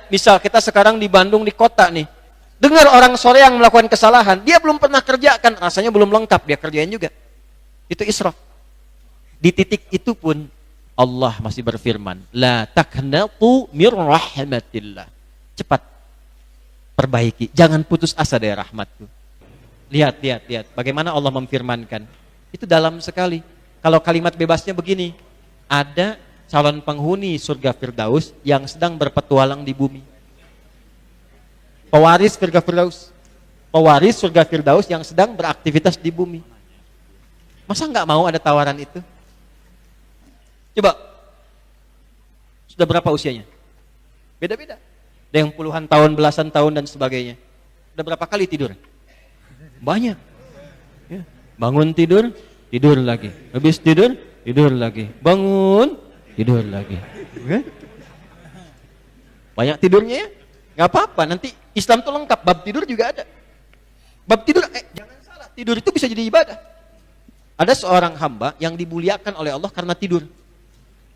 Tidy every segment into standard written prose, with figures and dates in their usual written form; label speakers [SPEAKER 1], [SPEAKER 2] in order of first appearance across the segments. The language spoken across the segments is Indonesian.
[SPEAKER 1] misal kita sekarang di Bandung di kota nih, dengar orang sore yang melakukan kesalahan, dia belum pernah kerjakan, rasanya belum lengkap, dia kerjain juga. Itu israf. Di titik itu pun Allah masih berfirman, la taqnatu mir rahmatillah. Cepat perbaiki, jangan putus asa dari rahmatku. Lihat bagaimana Allah memfirmankan. Itu dalam sekali. Kalau kalimat bebasnya begini, ada calon penghuni surga Firdaus yang sedang berpetualang di bumi. Pewaris surga Firdaus yang sedang beraktivitas di bumi. Masa nggak mau ada tawaran itu? Coba, sudah berapa usianya? Beda-beda. Ada yang puluhan tahun, belasan tahun dan sebagainya. Sudah berapa kali tidur? Banyak. Ya. Bangun tidur, tidur lagi. Habis tidur, tidur lagi. Bangun, tidur lagi. Ya. Banyak tidurnya ya? Gak apa-apa, nanti Islam tuh lengkap, bab tidur juga ada. Bab tidur, jangan salah, tidur itu bisa jadi ibadah. Ada seorang hamba yang dimuliakan oleh Allah karena tidur.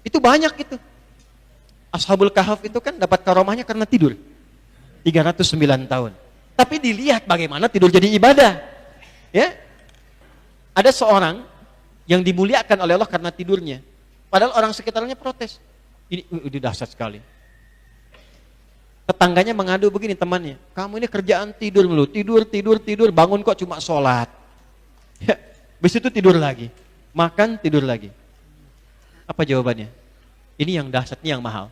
[SPEAKER 1] Itu banyak itu. Ashabul Kahf itu kan dapat karomahnya karena tidur. 309 tahun. Tapi dilihat bagaimana tidur jadi ibadah. Ya. Ada seorang yang dimuliakan oleh Allah karena tidurnya. Padahal orang sekitarnya protes. Ini dahsyat sekali. Tetangganya mengadu begini temannya. Kamu ini kerjaan tidur mulu. Tidur. Bangun kok cuma sholat. Ya. Habis itu tidur lagi. Makan, tidur lagi. Apa jawabannya? Ini yang dahsyat, ini yang mahal.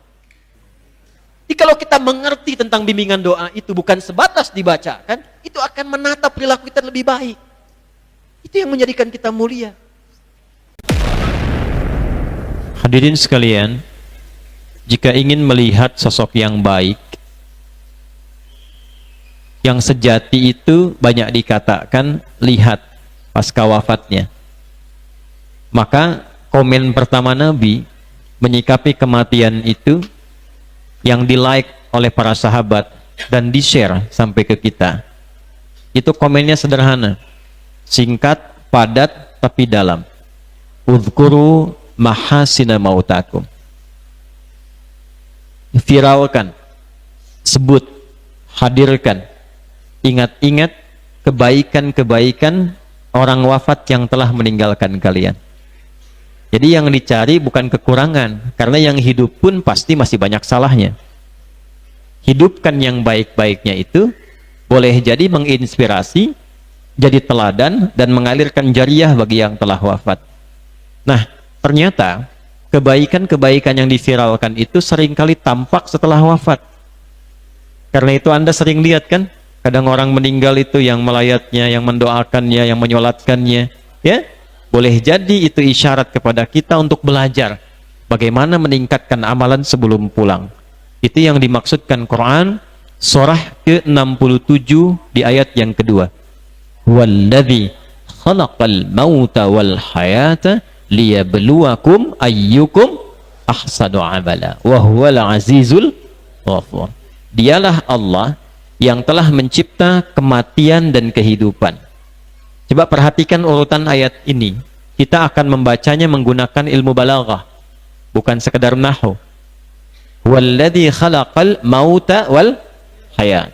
[SPEAKER 1] Jadi kalau kita mengerti tentang bimbingan doa itu bukan sebatas dibacakan, itu akan menata perilaku kita lebih baik. Itu yang menjadikan kita mulia.
[SPEAKER 2] Hadirin sekalian, jika ingin melihat sosok yang baik, yang sejati itu banyak dikatakan lihat pasca wafatnya. Maka komen pertama Nabi menyikapi kematian itu yang di-like oleh para sahabat dan di-share sampai ke kita. Itu komennya sederhana, singkat, padat, tapi dalam. Udhkuru mahasina mautakum. Viralkan, sebut, hadirkan, ingat-ingat kebaikan-kebaikan orang wafat yang telah meninggalkan kalian. Jadi yang dicari bukan kekurangan, karena yang hidup pun pasti masih banyak salahnya. Hidupkan yang baik-baiknya itu, boleh jadi menginspirasi, jadi teladan, dan mengalirkan jariah bagi yang telah wafat. Nah, ternyata kebaikan-kebaikan yang diviralkan itu seringkali tampak setelah wafat. Karena itu Anda sering lihat kan, kadang orang meninggal itu yang melayatnya, yang mendoakannya, yang menyolatkannya, ya. Boleh jadi itu isyarat kepada kita untuk belajar bagaimana meningkatkan amalan sebelum pulang. Itu yang dimaksudkan Quran surah ke-67 di ayat yang kedua. Walladzi khalaqal mauta wal hayata liyabluwakum ayyukum ahsanu amala wa huwal azizul ghafur. Dialah Allah yang telah mencipta kematian dan kehidupan. Coba perhatikan urutan ayat ini. Kita akan membacanya menggunakan ilmu balaghah, bukan sekedar nahwu. Walladzi khalaqal mauta wal hayat.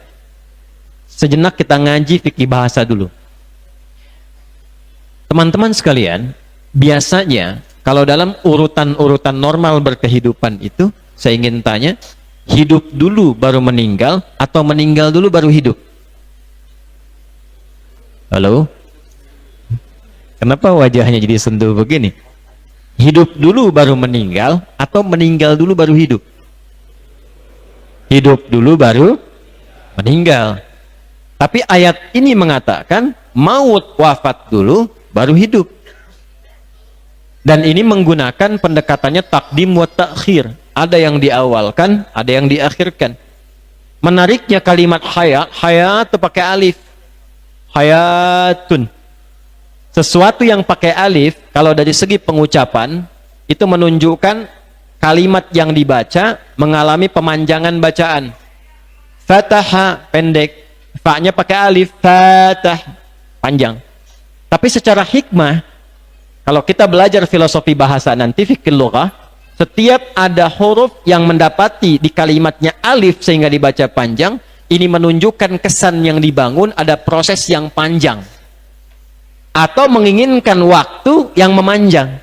[SPEAKER 2] Sejenak kita ngaji fikih bahasa dulu. Teman-teman sekalian, biasanya kalau dalam urutan-urutan normal berkehidupan itu, saya ingin tanya, hidup dulu baru meninggal atau meninggal dulu baru hidup? Halo? Kenapa wajahnya jadi sendu begini? Hidup dulu baru meninggal atau meninggal dulu baru hidup? Hidup dulu baru meninggal. Tapi ayat ini mengatakan maut, wafat dulu baru hidup. Dan ini menggunakan pendekatannya takdim wa ta'khir. Ada yang diawalkan, ada yang diakhirkan. Menariknya kalimat hayat, hayat itu pakai alif. Hayatun. Sesuatu yang pakai alif, kalau dari segi pengucapan, itu menunjukkan kalimat yang dibaca mengalami pemanjangan bacaan. Fataha pendek, fa-nya pakai alif, fatah panjang. Tapi secara hikmah, kalau kita belajar filosofi bahasa nanti fikih lughah, Setiap ada huruf yang mendapati di kalimatnya alif sehingga dibaca panjang, ini menunjukkan kesan yang dibangun ada proses yang panjang. Atau menginginkan waktu yang memanjang.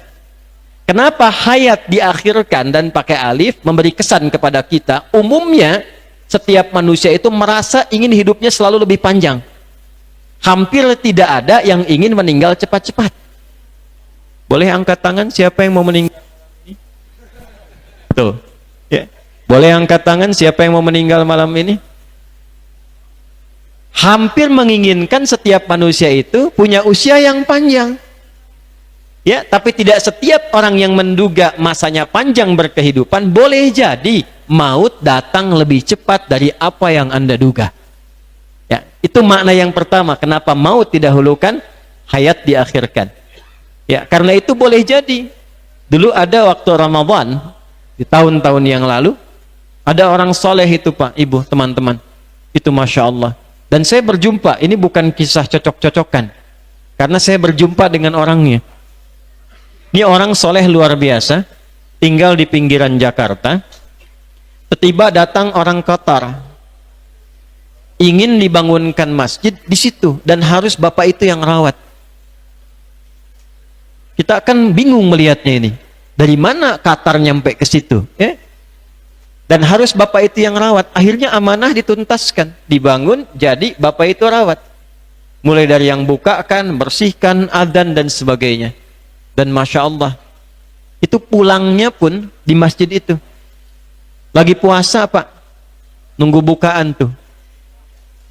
[SPEAKER 2] Kenapa hayat diakhirkan dan pakai alif memberi kesan kepada kita? Umumnya setiap manusia itu merasa ingin hidupnya selalu lebih panjang. Hampir tidak ada yang ingin meninggal cepat-cepat. Boleh angkat tangan siapa yang mau meninggal? Tuh. Ya. Boleh angkat tangan siapa yang mau meninggal malam ini? Hampir menginginkan setiap manusia itu punya usia yang panjang. Ya, tapi tidak setiap orang yang menduga masanya panjang berkehidupan. Boleh jadi maut datang lebih cepat dari apa yang Anda duga. Ya, itu makna yang pertama kenapa maut didahulukan, hayat diakhirkan. Ya, karena itu boleh jadi dulu ada waktu Ramadan di tahun-tahun yang lalu ada orang soleh itu Pak, Ibu, teman-teman, itu Masya Allah. Dan saya berjumpa, ini bukan kisah cocok-cocokan, karena saya berjumpa dengan orangnya. Ini orang soleh luar biasa, tinggal di pinggiran Jakarta. Tiba-tiba datang orang Qatar, ingin dibangunkan masjid di situ, dan harus bapak itu yang rawat. Kita akan bingung melihatnya ini. Dari mana Qatar nyampe ke situ? Ya? Dan harus bapak itu yang rawat. Akhirnya amanah dituntaskan, dibangun, jadi bapak itu rawat. Mulai dari yang bukakan, bersihkan, adzan dan sebagainya. Dan Masya Allah, itu pulangnya pun di masjid itu. Lagi puasa Pak, nunggu bukaan tuh.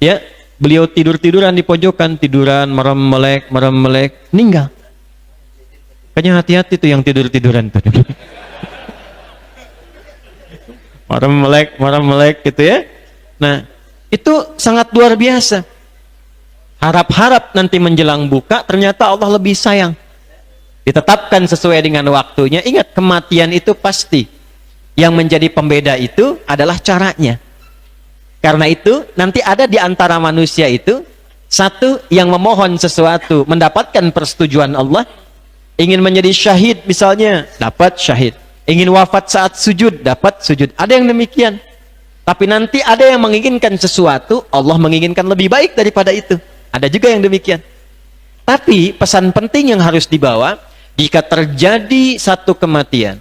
[SPEAKER 2] Ya, beliau tidur-tiduran di pojokan, tiduran, merem-melek, meninggal. Kayaknya hati-hati tuh yang tidur-tiduran tuh. Merem-melek gitu ya. Nah, itu sangat luar biasa. Harap-harap nanti menjelang buka, ternyata Allah lebih sayang. Ditetapkan sesuai dengan waktunya. Ingat, kematian itu pasti. Yang menjadi pembeda itu adalah caranya. Karena itu, nanti ada di antara manusia itu, satu yang memohon sesuatu, mendapatkan persetujuan Allah. Ingin menjadi syahid misalnya, dapat syahid. Ingin wafat saat sujud, dapat sujud. Ada yang demikian. Tapi nanti ada yang menginginkan sesuatu, Allah menginginkan lebih baik daripada itu. Ada juga yang demikian. Tapi pesan penting yang harus dibawa, jika terjadi satu kematian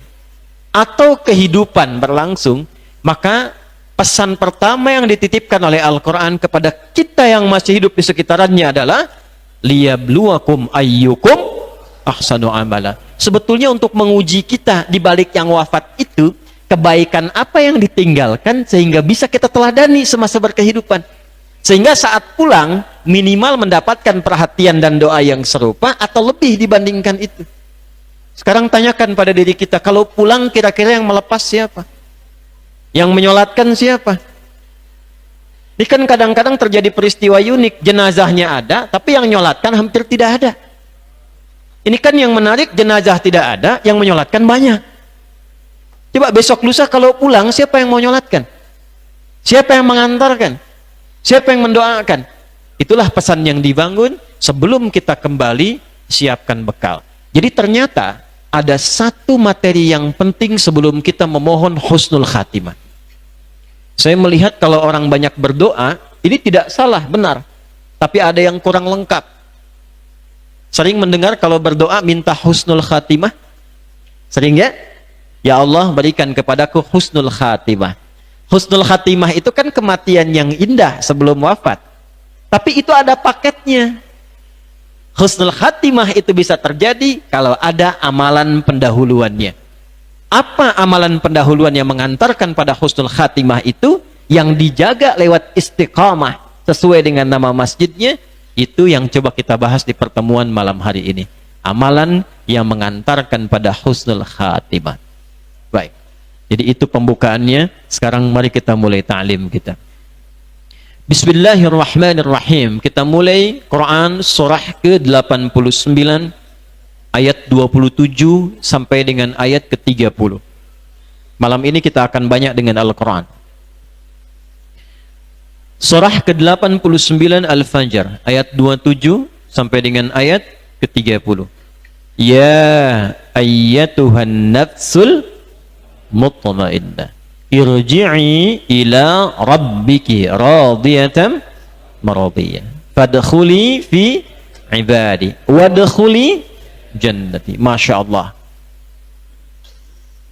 [SPEAKER 2] atau kehidupan berlangsung, maka pesan pertama yang dititipkan oleh Al-Quran kepada kita yang masih hidup di sekitarannya adalah liyabluwakum ayyukum ahsanu amala. Sebetulnya untuk menguji kita di balik yang wafat itu, kebaikan apa yang ditinggalkan sehingga bisa kita teladani semasa berkehidupan. Sehingga saat pulang minimal mendapatkan perhatian dan doa yang serupa atau lebih dibandingkan itu. Sekarang tanyakan pada diri kita, kalau pulang kira-kira yang melepas siapa? Yang menyolatkan siapa? Ini kan kadang-kadang terjadi peristiwa unik, jenazahnya ada, tapi yang menyolatkan hampir tidak ada. Ini kan yang menarik, jenazah tidak ada, yang menyolatkan banyak. Coba besok lusa kalau pulang, siapa yang mau nyolatkan? Siapa yang mengantarkan? Siapa yang mendoakan? Itulah pesan yang dibangun sebelum kita kembali siapkan bekal. Jadi ternyata ada satu materi yang penting sebelum kita memohon husnul khatimah. Saya melihat kalau orang banyak berdoa, ini tidak salah, benar. Tapi ada yang kurang lengkap. Sering mendengar kalau berdoa minta husnul khatimah? Sering ya? Ya Allah berikan kepadaku husnul khatimah. Husnul khatimah itu kan kematian yang indah sebelum wafat. Tapi itu ada paketnya. Husnul khatimah itu bisa terjadi kalau ada amalan pendahuluannya. Apa amalan pendahuluan yang mengantarkan pada husnul khatimah itu? Yang dijaga lewat istiqamah sesuai dengan nama masjidnya. Itu yang coba kita bahas di pertemuan malam hari ini. Amalan yang mengantarkan pada husnul khatimah. Baik. Jadi itu pembukaannya. Sekarang mari kita mulai ta'lim kita. Bismillahirrahmanirrahim. Kita mulai Quran surah ke-89 ayat 27 sampai dengan ayat ke-30. Malam ini kita akan banyak dengan Al-Quran. Surah ke-89 Al-Fajr ayat 27 sampai dengan ayat ke-30. Ya ayyatuhan nafsul mutmainnah. Irji'i ila rabbiki radiyatan maradiyah. Fadkhuli fi ibadi wadkhuli jannati. Masya Allah.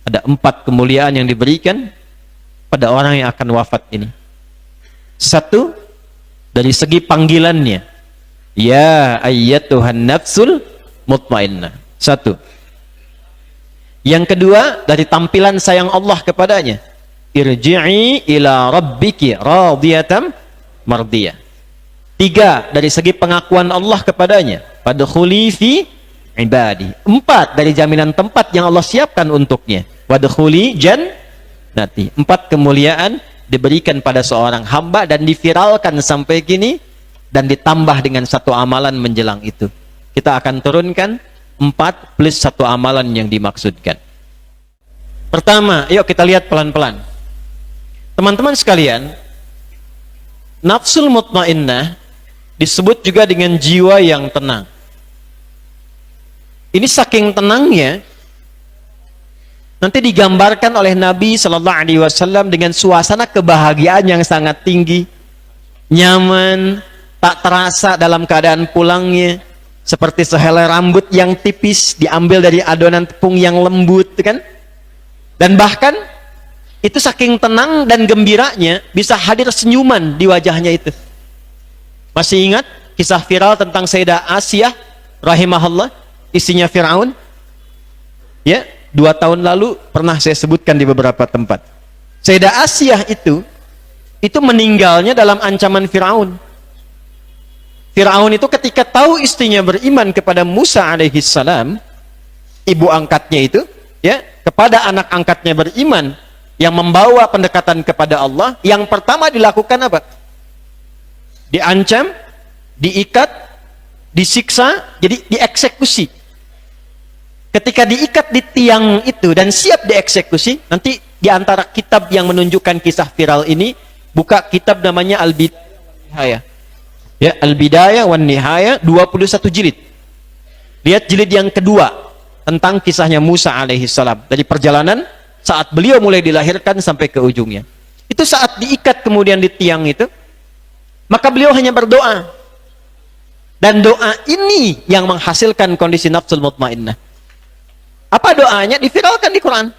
[SPEAKER 2] Ada 4 kemuliaan yang diberikan pada orang yang akan wafat ini. 1, dari segi panggilannya, ya ayyatuhan nafsul mutmainnah. 1. Yang kedua, dari tampilan sayang Allah kepadanya, irji'i ila rabbiki radiyatan mardiyah. 3, dari segi pengakuan Allah kepadanya, fadkhuli fi ibadi. 4, dari jaminan tempat yang Allah siapkan untuknya, wadkhuli jannati. 4 kemuliaan diberikan pada seorang hamba dan diviralkan sampai kini, dan ditambah dengan 1 amalan menjelang itu. Kita akan turunkan 4 plus 1 amalan yang dimaksudkan. Pertama, yuk kita lihat pelan-pelan. Teman-teman sekalian, nafsul mutmainnah disebut juga dengan jiwa yang tenang. Ini saking tenangnya, nanti digambarkan oleh Nabi Shallallahu Alaihi Wasallam dengan suasana kebahagiaan yang sangat tinggi, nyaman, tak terasa dalam keadaan pulangnya, seperti sehelai rambut yang tipis diambil dari adonan tepung yang lembut, kan? Dan bahkan itu saking tenang dan gembiranya bisa hadir senyuman di wajahnya itu. Masih ingat kisah viral tentang Sayyidah Asiyah rahimahullah, istrinya Fir'aun? Ya, 2 tahun lalu pernah saya sebutkan di beberapa tempat. Sayyidah Asiyah itu meninggalnya dalam ancaman Fir'aun. Fir'aun itu ketika tahu istrinya beriman kepada Musa alaihissalam, ibu angkatnya itu, ya, kepada anak angkatnya beriman yang membawa pendekatan kepada Allah, yang pertama dilakukan apa? Diancam, diikat, disiksa, jadi dieksekusi. Ketika diikat di tiang itu dan siap dieksekusi, nanti di antara kitab yang menunjukkan kisah viral ini, buka kitab namanya Al-Bidayah. Ya, Al-Bidayah wan Nihayah, 21 jilid. Lihat jilid yang kedua tentang kisahnya Musa alaihissalam, dari perjalanan saat beliau mulai dilahirkan sampai ke ujungnya. Itu saat diikat kemudian di tiang itu, maka beliau hanya berdoa. Dan doa ini yang menghasilkan kondisi nafsul mutmainnah. Apa doanya? Diviralkan di Quran.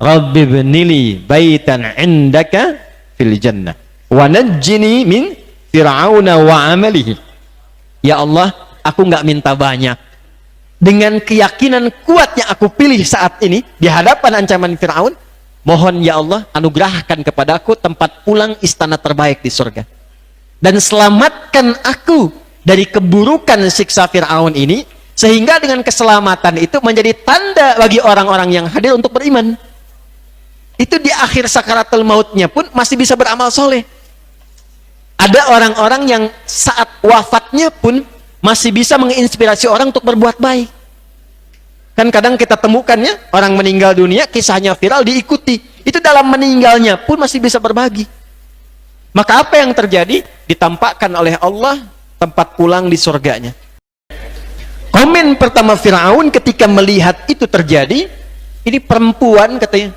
[SPEAKER 2] Rabbi bnili baitan indaka fil jannah wa najjini min fir'auna wa amalihi. Ya Allah, aku nggak minta banyak. Dengan keyakinan kuat yang aku pilih saat ini di hadapan ancaman Fir'aun, mohon ya Allah anugerahkan kepadaku tempat pulang istana terbaik di surga. Dan selamatkan aku dari keburukan siksa Fir'aun ini, sehingga dengan keselamatan itu menjadi tanda bagi orang-orang yang hadir untuk beriman. Itu di akhir sakaratul mautnya pun masih bisa beramal soleh. Ada orang-orang yang saat wafatnya pun masih bisa menginspirasi orang untuk berbuat baik. Kan kadang kita temukannya, orang meninggal dunia, kisahnya viral, diikuti. Itu dalam meninggalnya pun masih bisa berbagi. Maka apa yang terjadi? Ditampakkan oleh Allah tempat pulang di surganya. Komen pertama Fir'aun ketika melihat itu terjadi, ini perempuan katanya,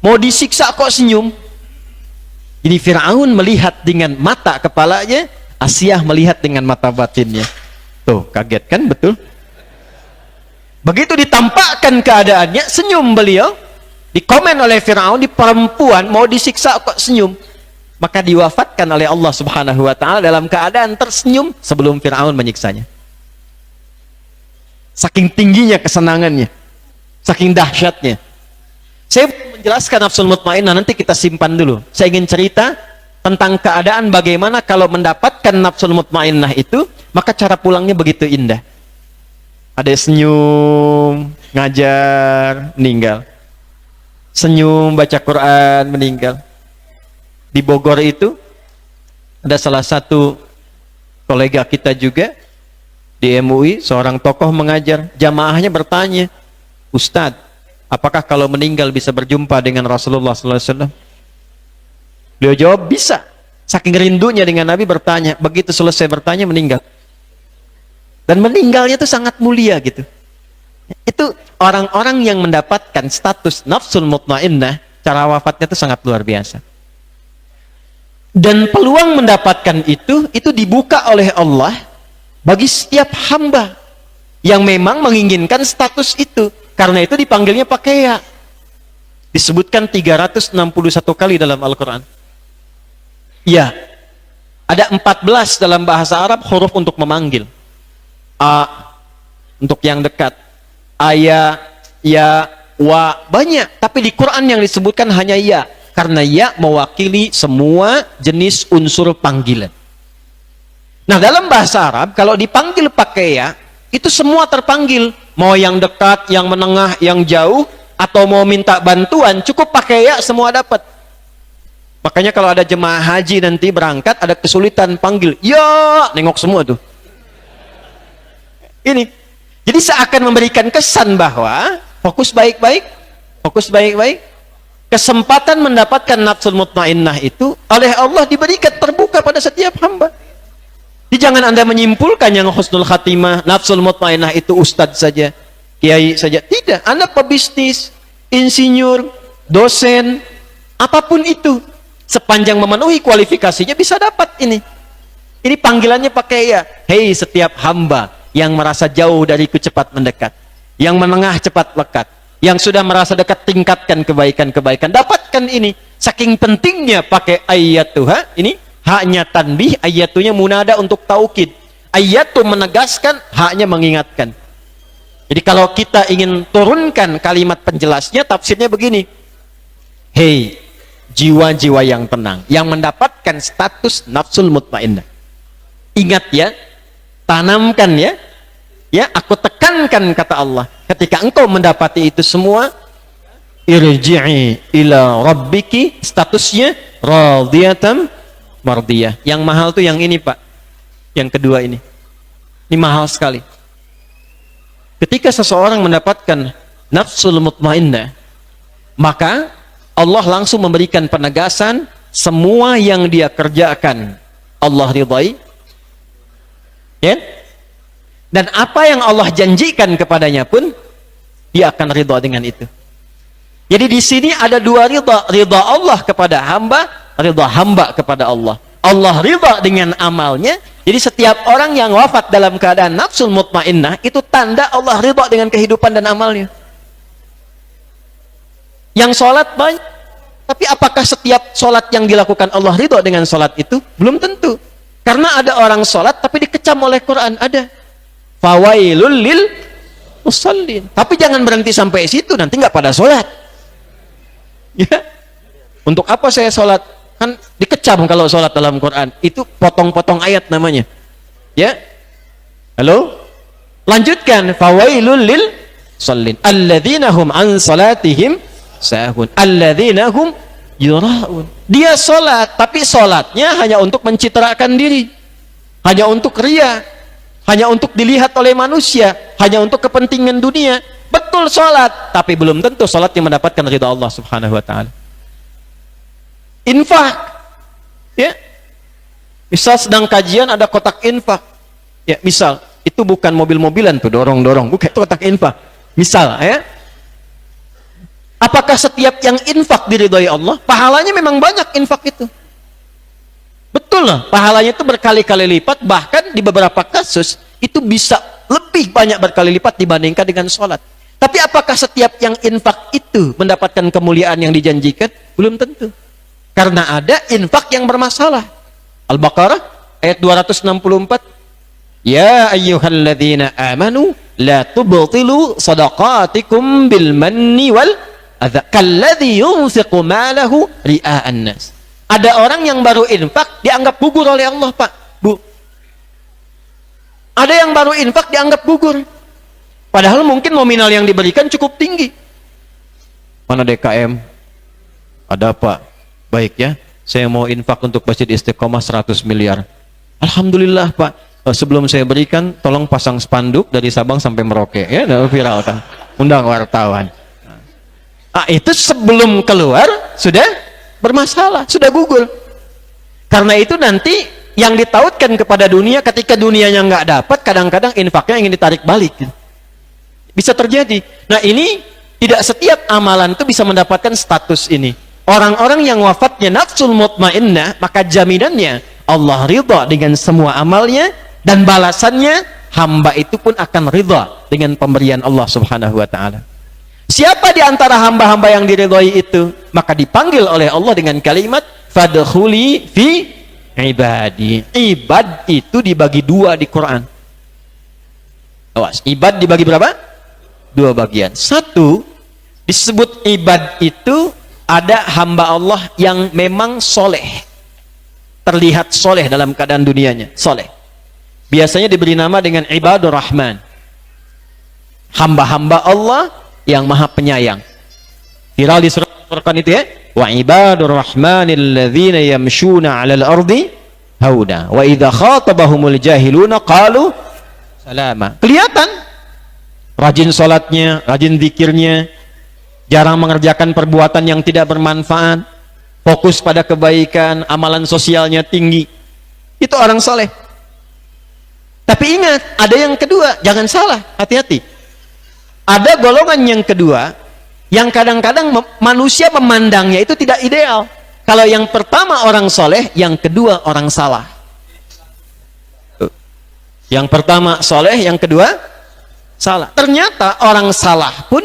[SPEAKER 2] mau disiksa kok senyum. Jadi Fir'aun melihat dengan mata kepalanya, Asiyah melihat dengan mata batinnya. Tuh, kaget kan? Betul. Begitu ditampakkan keadaannya, senyum beliau. Dikomen oleh Fir'aun, di perempuan mau disiksa kok senyum. Maka diwafatkan oleh Allah Subhanahu wa ta'ala dalam keadaan tersenyum sebelum Fir'aun menyiksanya. Saking tingginya kesenangannya, saking dahsyatnya. Saya menjelaskan nafsul mutmainnah, nanti kita simpan dulu. Saya ingin cerita tentang keadaan bagaimana kalau mendapatkan nafsul mutmainnah itu, maka cara pulangnya begitu indah. Ada senyum, ngajar, meninggal. Senyum, baca Quran, meninggal. Di Bogor itu ada salah satu kolega kita juga di MUI, seorang tokoh mengajar. Jamaahnya bertanya, Ustadz, apakah kalau meninggal bisa berjumpa dengan Rasulullah SAW? Beliau jawab, bisa. Saking rindunya dengan Nabi bertanya. Begitu selesai bertanya, meninggal. Dan meninggalnya itu sangat mulia gitu.
[SPEAKER 1] Itu orang-orang yang mendapatkan status nafsul mutmainnah, cara wafatnya itu sangat luar biasa. Dan peluang mendapatkan itu dibuka oleh Allah bagi setiap hamba yang memang menginginkan status itu. Karena itu dipanggilnya pakai ya. Disebutkan 361 kali dalam Al-Quran. Ya, ada 14 dalam bahasa Arab huruf untuk memanggil. A untuk yang dekat, aya, ya, wa, banyak. Tapi di Quran yang disebutkan hanya ya, karena ya mewakili semua jenis unsur panggilan. Nah, dalam bahasa Arab kalau dipanggil pakai ya, itu semua terpanggil. Mau yang dekat, yang menengah, yang jauh, atau mau minta bantuan, cukup pakai ya, semua dapat. Makanya kalau ada jemaah haji nanti berangkat, ada kesulitan panggil, ya, nengok semua tuh. Ini, jadi seakan memberikan kesan bahwa fokus baik-baik, kesempatan mendapatkan nafsul mutmainnah itu oleh Allah diberikan terbuka pada setiap hamba. Jadi jangan Anda menyimpulkan yang husnul khatimah, nafsul mutmainnah itu ustadz saja, kiai saja. Tidak, Anda pebisnis, insinyur, dosen, apapun itu, sepanjang memenuhi kualifikasinya bisa dapat ini. Ini panggilannya pakai ya. Hei setiap hamba yang merasa jauh dariku cepat mendekat, yang menengah cepat lekat, yang sudah merasa dekat tingkatkan kebaikan-kebaikan, dapatkan ini. Saking pentingnya pakai ayatuha, ini haknya tanbih, ayatunya munada untuk taukid, ayatu menegaskan, haknya mengingatkan. Jadi kalau kita ingin turunkan kalimat penjelasnya, tafsirnya begini: hei jiwa-jiwa yang tenang, yang mendapatkan status nafsul mutmainnah, ingat ya, tanamkan ya, aku tekankan kata Allah, ketika engkau mendapati itu semua, irji'i ila rabbiki, statusnya radiyatan mardiyah. Yang mahal tuh yang ini Pak, yang kedua ini mahal sekali. Ketika seseorang mendapatkan nafsul mutmainnah, maka Allah langsung memberikan penegasan, semua yang dia kerjakan Allah ridhai, ya. Dan apa yang Allah janjikan kepadanya pun dia akan ridha dengan itu. Jadi di sini ada dua ridha, ridha Allah kepada hamba, ridha hamba kepada Allah. Allah ridha dengan amalnya. Jadi setiap orang yang wafat dalam keadaan nafsul mutmainnah itu tanda Allah ridha dengan kehidupan dan amalnya. Yang sholat banyak, tapi apakah setiap sholat yang dilakukan Allah ridha dengan sholat itu? Belum tentu. Karena ada orang sholat tapi dikecam oleh Quran, ada. Fawailul lil musallin. Tapi jangan berhenti sampai situ, nanti nggak pada sholat. Ya. Untuk apa saya sholat? Kan dikecam kalau sholat dalam Quran. Itu potong-potong ayat namanya. Ya. Halo? Lanjutkan. Fawailul lil musallin. Alladzina hum an salatihim sahun. Alladzina hum yura'un. Dia sholat, tapi sholatnya hanya untuk mencitrakan diri, hanya untuk riya, hanya untuk dilihat oleh manusia, hanya untuk kepentingan dunia. Betul sholat, tapi belum tentu sholat yang mendapatkan ridha Allah subhanahu wa ta'ala. Infak, ya, misal sedang kajian ada kotak infak, ya, misal itu bukan mobil-mobilan tuh dorong-dorong, bukan, itu kotak infak, misal, ya. Apakah setiap yang infak diridhai Allah? Pahalanya memang banyak infak itu. Betul lah, pahalanya itu berkali-kali lipat, bahkan di beberapa kasus itu bisa lebih banyak berkali lipat dibandingkan dengan sholat. Tapi apakah setiap yang infak itu mendapatkan kemuliaan yang dijanjikan? Belum tentu. Karena ada infak yang bermasalah. Al-Baqarah ayat 264. Ya ayyuhalladzina amanu la tubtilu sadaqatikum bil manni wal adza kalladzi yunfiqu malahu ria'an nas. Ada orang yang baru infak dianggap gugur oleh Allah, Pak, Bu. Ada yang baru infak dianggap gugur. Padahal mungkin nominal yang diberikan cukup tinggi. Mana DKM? Ada, Pak. Baik ya, saya mau infak untuk Masjid Istiqomah 100 miliar. Alhamdulillah, Pak. Sebelum saya berikan, tolong pasang spanduk dari Sabang sampai Merauke, ya, viral kan. Undang wartawan. Itu sebelum keluar sudah bermasalah, sudah gugur. Karena itu nanti yang ditautkan kepada dunia, ketika dunianya nggak dapat, kadang-kadang infaknya ingin ditarik balik. Bisa terjadi. Nah, ini tidak setiap amalan itu bisa mendapatkan status ini. Orang-orang yang wafatnya nafsul mutmainnah, maka jaminannya Allah ridha dengan semua amalnya, dan balasannya hamba itu pun akan ridha dengan pemberian Allah Subhanahu wa taala. Siapa di antara hamba-hamba yang diridhai itu, maka dipanggil oleh Allah dengan kalimat fadkhuli fi ibadi. Ibad itu dibagi dua di Quran. Awas, ibad dibagi berapa? Dua bagian. Satu, disebut ibad itu ada hamba Allah yang memang soleh, terlihat soleh dalam keadaan dunianya, soleh. Biasanya diberi nama dengan ibadur rahman, hamba-hamba Allah yang maha penyayang. Viral di surat Al-Furqan itu ya, wa ibadur rahmanil ladzina yamshuna 'alal ardi hauna wa idza khatabahumul jahiluna qalu salama. Kelihatan rajin salatnya, rajin zikirnya, jarang mengerjakan perbuatan yang tidak bermanfaat, fokus pada kebaikan, amalan sosialnya tinggi. Itu orang soleh. Tapi ingat, ada yang kedua, jangan salah, hati-hati. Ada golongan yang kedua, yang kadang-kadang manusia memandangnya itu tidak ideal. Kalau yang pertama orang soleh, yang kedua orang salah. Yang pertama soleh, yang kedua salah. Ternyata orang salah pun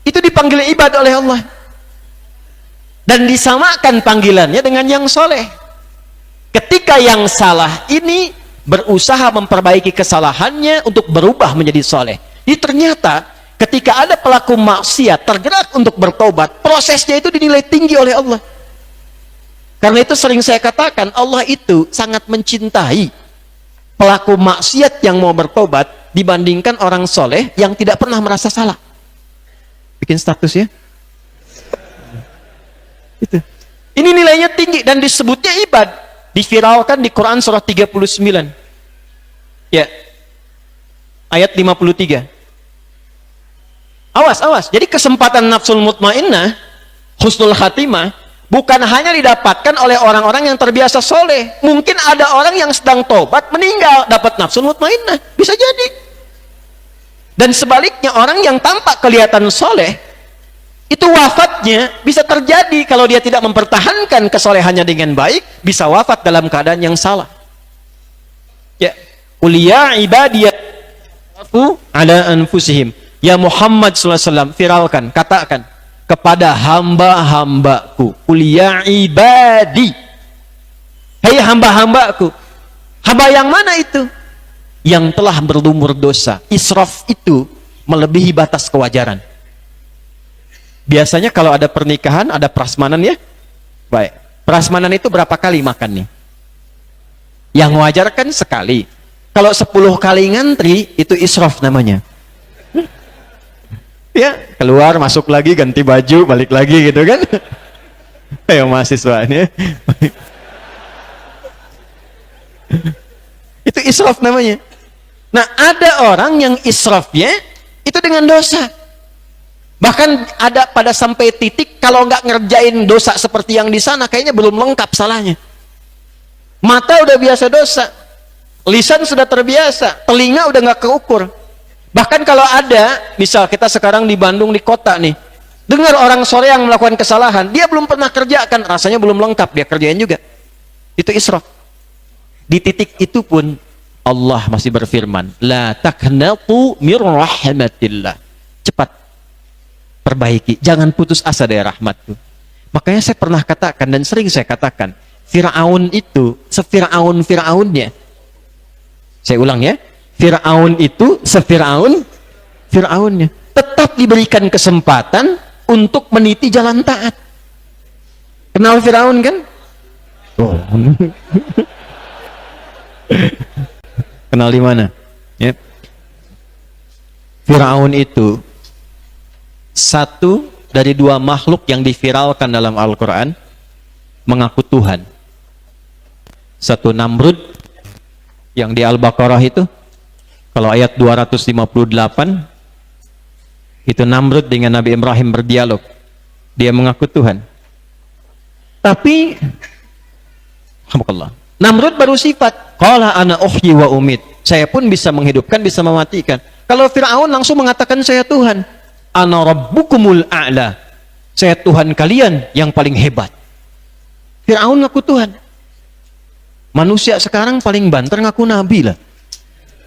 [SPEAKER 1] itu dipanggil ibad oleh Allah, dan disamakan panggilannya dengan yang soleh. Ketika yang salah ini berusaha memperbaiki kesalahannya untuk berubah menjadi soleh, ini ternyata ketika ada pelaku maksiat tergerak untuk bertobat, prosesnya itu dinilai tinggi oleh Allah. Karena itu sering saya katakan, Allah itu sangat mencintai pelaku maksiat yang mau bertobat dibandingkan orang soleh yang tidak pernah merasa salah. Bikin status ya. Itu. Ini nilainya tinggi dan disebutnya ibad. Diviralkan di Quran surah 39. Ya. Ayat 53. Awas. Jadi kesempatan nafsul mutmainnah, husnul khatimah, bukan hanya didapatkan oleh orang-orang yang terbiasa soleh. Mungkin ada orang yang sedang tobat, meninggal, dapat nafsul mutmainnah. Bisa jadi. Dan sebaliknya, orang yang tampak kelihatan soleh, itu wafatnya bisa terjadi kalau dia tidak mempertahankan kesolehannya dengan baik, bisa wafat dalam keadaan yang salah. Ya, qul ya ibadiyatu ala anfusihim. Ya Muhammad SAW, viralkan, katakan kepada hamba-hambaku, qul ya ibadi, hai hamba-hambaku. Hamba yang mana itu? Yang telah berlumur dosa. Israf itu melebihi batas kewajaran. Biasanya kalau ada pernikahan, ada prasmanan ya. Baik, prasmanan itu berapa kali makannya? Yang wajar kan sekali. Kalau 10 kali ngantri, itu israf namanya. Ya, keluar, masuk lagi, ganti baju, balik lagi gitu kan. Ayo mahasiswanya. Itu israf namanya. Nah, ada orang yang israfnya itu dengan dosa. Bahkan ada pada sampai titik kalau nggak ngerjain dosa seperti yang di sana, kayaknya belum lengkap salahnya. Mata udah biasa dosa, lisan sudah terbiasa, telinga udah nggak keukur. Bahkan kalau ada, misal kita sekarang di Bandung di kota nih, dengar orang sore yang melakukan kesalahan, dia belum pernah kerjakan, rasanya belum lengkap, dia kerjain juga. Itu israf. Di titik itu pun Allah masih berfirman, la taqnatu mir rahmatillah. Cepat perbaiki, jangan putus asa dari rahmatku. Makanya saya pernah katakan dan sering saya katakan, Fir'aun itu sefir'aun-fir'aunnya. Saya ulang ya, Fir'aun itu sefir'aun-fir'aunnya. Tetap diberikan kesempatan untuk meniti jalan taat. Kenal Fir'aun kan? Oh. Kenal di mana? Ya. Fir'aun itu satu dari 2 makhluk yang diviralkan dalam Al-Quran mengaku Tuhan. Satu Namrud yang di Al-Baqarah itu, kalau ayat 258 itu Namrud dengan Nabi Ibrahim berdialog, dia mengaku Tuhan. Tapi alhamdulillah, Namrud baru sifat, qala ana uhyi wa umit, saya pun bisa menghidupkan, bisa mematikan. Kalau Fir'aun langsung mengatakan saya Tuhan. Ana rabbukumul a'la. Saya Tuhan kalian yang paling hebat. Fir'aun ngaku Tuhan. Manusia sekarang paling banter ngaku nabi lah.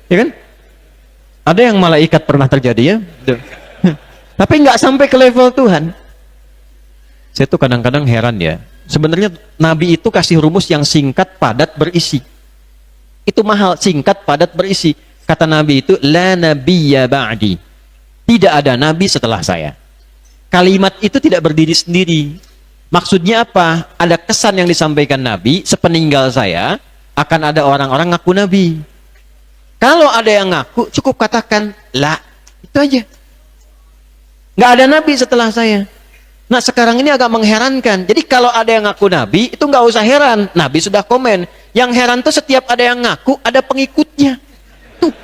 [SPEAKER 1] Ya kan? Ada yang malaikat pernah terjadi ya. Tapi nggak sampai ke level Tuhan. Saya tuh kadang-kadang heran ya. Sebenarnya nabi itu kasih rumus yang singkat, padat, berisi. Itu mahal, singkat, padat, berisi. Kata nabi itu, la nabiyya ba'di. Tidak ada nabi setelah saya. Kalimat itu tidak berdiri sendiri. Maksudnya apa? Ada kesan yang disampaikan nabi, sepeninggal saya akan ada orang-orang ngaku nabi. Kalau ada yang ngaku, cukup katakan la. Itu aja. Nggak ada nabi setelah saya. Nah sekarang ini agak mengherankan. Jadi kalau ada yang ngaku nabi, itu nggak usah heran. Nabi sudah komen. Yang heran tuh setiap ada yang ngaku, ada pengikutnya. Tuh.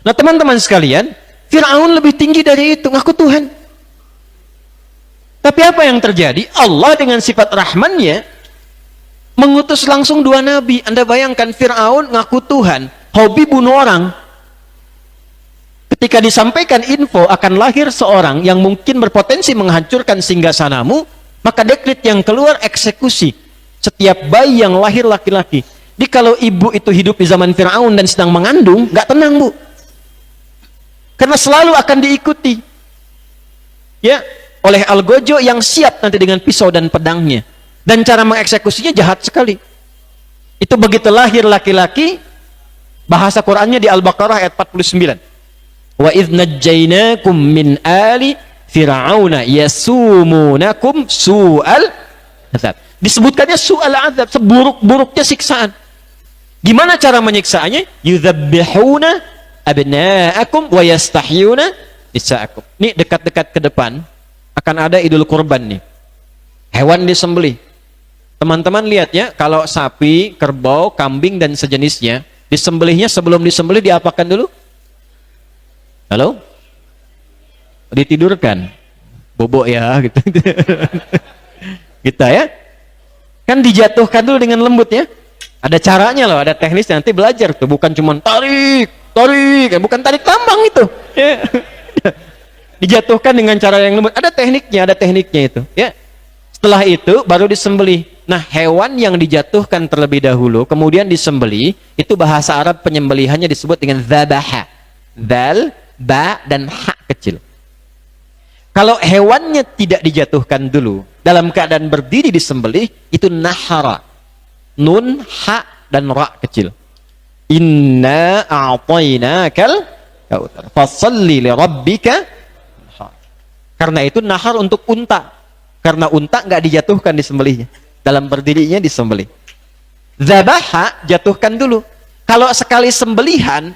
[SPEAKER 1] Nah teman-teman sekalian, Fir'aun lebih tinggi dari itu, ngaku Tuhan. Tapi apa yang terjadi? Allah dengan sifat Rahmannya mengutus langsung 2 nabi. Anda bayangkan Fir'aun ngaku Tuhan, hobi bunuh orang. Ketika disampaikan info akan lahir seorang yang mungkin berpotensi menghancurkan singgasanamu, maka dekret yang keluar eksekusi setiap bayi yang lahir laki-laki. Jadi kalau ibu itu hidup di zaman Fir'aun dan sedang mengandung, nggak tenang bu. Karena selalu akan diikuti. Ya, oleh algojo yang siap nanti dengan pisau dan pedangnya. Dan cara mengeksekusinya jahat sekali. Itu begitu lahir laki-laki, bahasa Qur'annya di Al-Baqarah ayat 49. Wa idh najjaynakum min ali fir'auna yasumunakum su'al azab. Disebutkannya su'al azab, seburuk-buruknya siksaan. Gimana cara menyiksaannya? Yudzabbihuna abna'akum wa yastahyuna nisa'akum. Ini dekat-dekat ke depan akan ada Idul Kurban nih. Hewan disembelih. Teman-teman lihat ya, kalau sapi, kerbau, kambing dan sejenisnya, disembelihnya sebelum disembelih diapakan dulu? Halo? Ditidurkan. Bobok ya gitu. Kita ya. Kan dijatuhkan dulu dengan lembut ya. Ada caranya loh, ada teknis nanti belajar tuh, bukan cuma tarik, bukan tarik tambang itu. Ya. Dijatuhkan dengan cara yang lembut. Ada tekniknya itu, ya. Setelah itu baru disembelih. Nah, hewan yang dijatuhkan terlebih dahulu kemudian disembelih, itu bahasa Arab penyembelihannya disebut dengan dzabaha. Dzal, ba dan ha kecil. Kalau hewannya tidak dijatuhkan dulu, dalam keadaan berdiri disembelih, itu nahara. Nun, ha dan ra kecil. Inna a'tainakal kautsar. Fashalli li rabbika. Karena itu nahar untuk unta. Karena unta nggak dijatuhkan disembelihnya. Dalam berdirinya disembelih. Dzabaha jatuhkan dulu. Kalau sekali sembelihan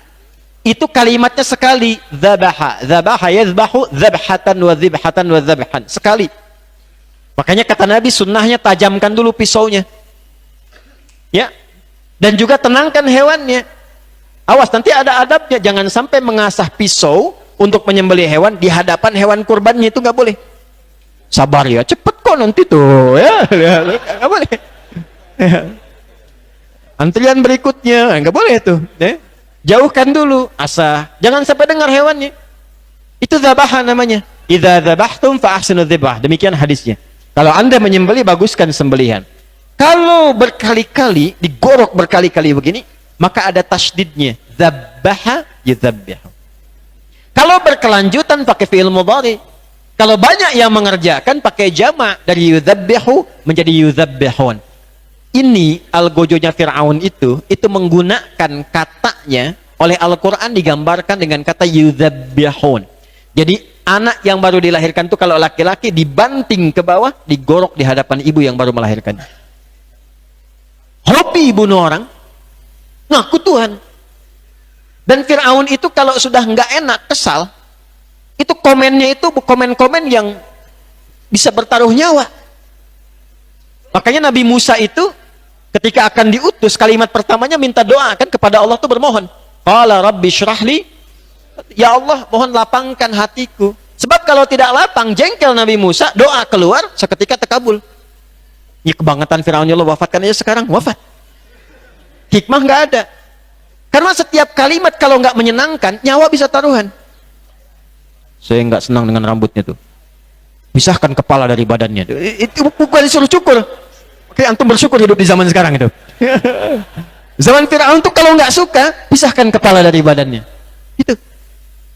[SPEAKER 1] itu kalimatnya sekali, dzabaha, dzabaha yadzbahu dzabhatan wa dzibhatan wa dzabhan, sekali. Makanya kata Nabi sunnahnya tajamkan dulu pisaunya. Ya. Dan juga tenangkan hewannya. Awas nanti ada adabnya, jangan sampai mengasah pisau untuk menyembelih hewan di hadapan hewan kurbannya, itu nggak boleh. Sabar ya, cepet kok nanti tuh ya. Nggak boleh. Ya. Antrian berikutnya nggak boleh tuh, ya. Jauhkan dulu, asah. Jangan sampai dengar hewannya. Itu dzabaha namanya. Idza dzabhtum fa ahsinu dzibah. Demikian hadisnya. Kalau Anda menyembelih, baguskan sembelihan. Kalau berkali-kali, digorok berkali-kali begini, maka ada tasydidnya. Dzabbaha yudzabbihu. Kalau berkelanjutan pakai fi'il mudhari. Kalau banyak yang mengerjakan pakai jamak dari yudzabbihu menjadi yudzabbihun. Ini algojonya Fir'aun itu menggunakan katanya oleh Al-Quran digambarkan dengan kata yudzabbihun. Jadi anak yang baru dilahirkan itu kalau laki-laki dibanting ke bawah, digorok di hadapan ibu yang baru melahirkan. Hobi bunuh orang, ngaku Tuhan. Dan Fir'aun itu kalau sudah nggak enak, kesal, itu komennya itu komen-komen yang bisa bertaruh nyawa. Makanya Nabi Musa itu ketika akan diutus, kalimat pertamanya minta doa kan kepada Allah tuh bermohon. Qala rabbi syrahli, ya Allah mohon lapangkan hatiku. Sebab kalau tidak lapang, jengkel Nabi Musa, doa keluar seketika terkabul. Ya kebangetan Fir'aun, ya Allah wafatkan aja sekarang, wafat. Hikmah nggak ada. Karena setiap kalimat kalau nggak menyenangkan, nyawa bisa taruhan. Saya nggak senang dengan rambutnya tuh. Pisahkan kepala dari badannya. Itu bukan disuruh cukur. Oke, antum bersyukur hidup di zaman sekarang itu. Zaman Fir'aun tuh kalau nggak suka, pisahkan kepala dari badannya. Itu.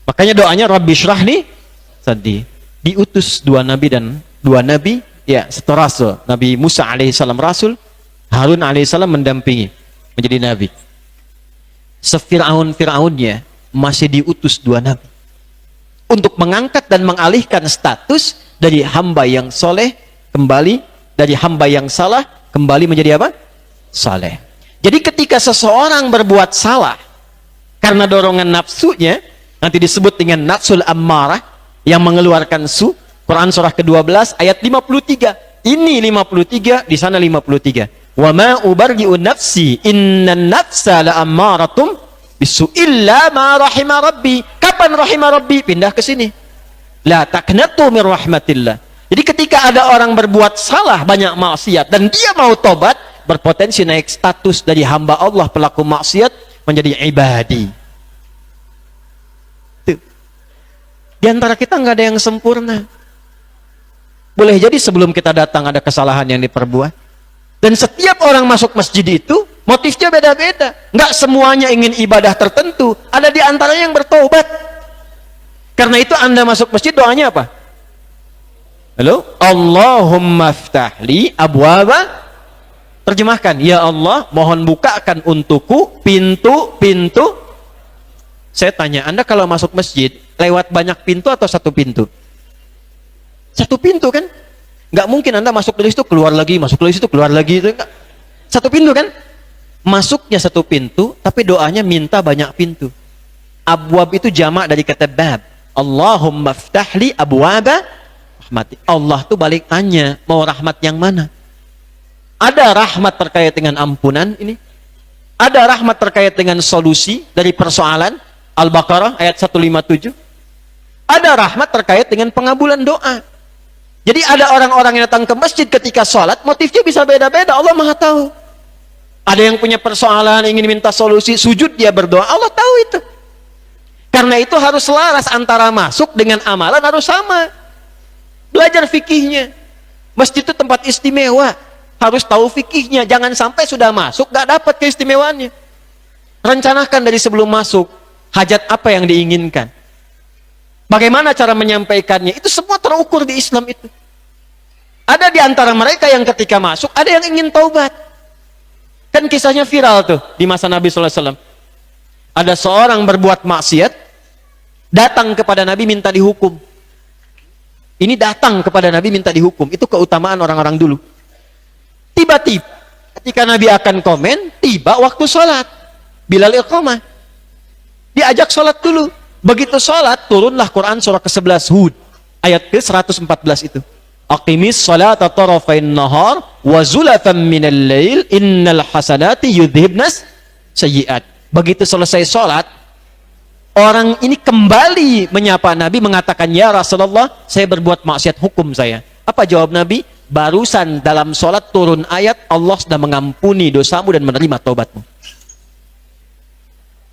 [SPEAKER 1] Makanya doanya Rabbi syrahli sadri. Diutus dua nabi, ya, satu rasul. Nabi Musa alaihissalam rasul, Harun alaihissalam mendampingi menjadi nabi. Sefir'aun-fir'aunnya masih diutus dua nabi untuk mengangkat dan mengalihkan status dari hamba yang soleh kembali, dari hamba yang salah kembali menjadi apa? Saleh. Jadi ketika seseorang berbuat salah karena dorongan nafsunya, nanti disebut dengan nafsul ammarah yang mengeluarkan su. Quran surah ke-12 ayat 53. Ini 53, di sana 53. Wa ma ubarri'u nafsi innan nafsa la'ammaratum bisu illa ma rahima rabbi. Kapan rahima rabbi? Pindah ke sini. La taqnatu min rahmatillah. Jadi ketika ada orang berbuat salah, banyak maksiat, dan dia mau tobat, berpotensi naik status dari hamba Allah pelaku maksiat menjadi ibadi. Tuh. Di antara kita nggak ada yang sempurna. Boleh jadi sebelum kita datang ada kesalahan yang diperbuat. Dan setiap orang masuk masjid itu motifnya beda-beda. Nggak semuanya ingin ibadah tertentu. Ada di antaranya yang bertobat. Karena itu Anda masuk masjid doanya apa? Halo? Allahumma ftahli abwaba. Terjemahkan, ya Allah, mohon bukakan untukku pintu-pintu. Saya tanya, Anda kalau masuk masjid lewat banyak pintu atau satu pintu? Satu pintu kan? Nggak mungkin Anda masuk dari situ keluar lagi, masuk dari situ keluar lagi. Itu enggak. Satu pintu kan? Masuknya satu pintu, tapi doanya minta banyak pintu. Abwab itu jamak dari kata bab. Allahumma ftahli abwaba rahmati. Allah tuh balik tanya, mau rahmat yang mana? Ada rahmat terkait dengan ampunan ini. Ada rahmat terkait dengan solusi dari persoalan. Al-Baqarah ayat 157. Ada rahmat terkait dengan pengabulan doa. Jadi ada orang-orang yang datang ke masjid ketika sholat, motifnya bisa beda-beda. Allah Maha tahu. Ada yang punya persoalan, ingin minta solusi, sujud dia berdoa. Allah tahu itu. Karena itu harus selaras antara masuk dengan amalan harus sama. Belajar fikihnya. Masjid itu tempat istimewa. Harus tahu fikihnya. Jangan sampai sudah masuk, gak dapat keistimewaannya. Rencanakan dari sebelum masuk, hajat apa yang diinginkan. Bagaimana cara menyampaikannya? Itu semua terukur di Islam itu. Ada di antara mereka yang ketika masuk, ada yang ingin taubat. Kan kisahnya viral tuh di masa Nabi SAW. Ada seorang berbuat maksiat, datang kepada Nabi minta dihukum. Ini datang kepada Nabi minta dihukum. Itu keutamaan orang-orang dulu. Tiba-tiba ketika Nabi akan komen, tiba waktu sholat. Bilal iqamah. Diajak sholat dulu. Begitu sholat, turunlah Quran surah ke-11 Hud. Ayat ke-114 itu. Aqimis sholata tarafain nahar wa zulatan minal lail innal hasanati yudhibnas sayyiat. Begitu selesai sholat, orang ini kembali menyapa Nabi mengatakan, ya Rasulullah, saya berbuat maksiat, hukum saya. Apa jawab Nabi? Barusan dalam sholat turun ayat, Allah sudah mengampuni dosamu dan menerima taubatmu.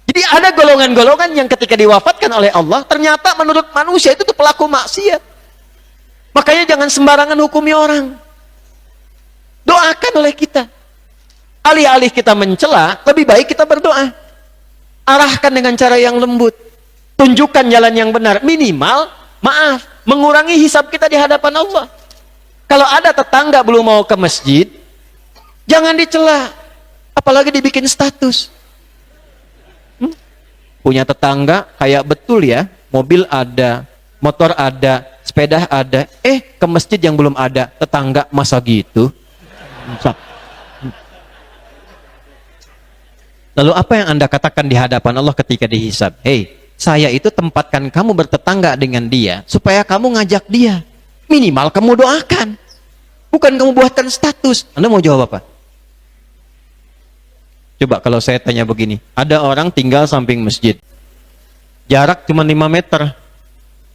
[SPEAKER 1] Jadi ada golongan-golongan yang ketika diwafatkan oleh Allah, ternyata menurut manusia itu tuh pelaku maksiat. Makanya jangan sembarangan hukumi orang. Doakan oleh kita. Alih-alih kita mencela, lebih baik kita berdoa. Arahkan dengan cara yang lembut. Tunjukkan jalan yang benar. Minimal, maaf, mengurangi hisab kita di hadapan Allah. Kalau ada tetangga belum mau ke masjid, jangan dicela. Apalagi dibikin status. Punya tetangga kayak betul ya, mobil ada, motor ada, sepeda ada, ke masjid yang belum ada, tetangga masa gitu. Lalu apa yang Anda katakan di hadapan Allah ketika dihisab? Hei, saya itu tempatkan kamu bertetangga dengan dia supaya kamu ngajak dia. Minimal kamu doakan, bukan kamu buatkan status. Anda mau jawab apa? Coba kalau saya tanya begini, ada orang tinggal samping masjid, jarak cuma 5 meter,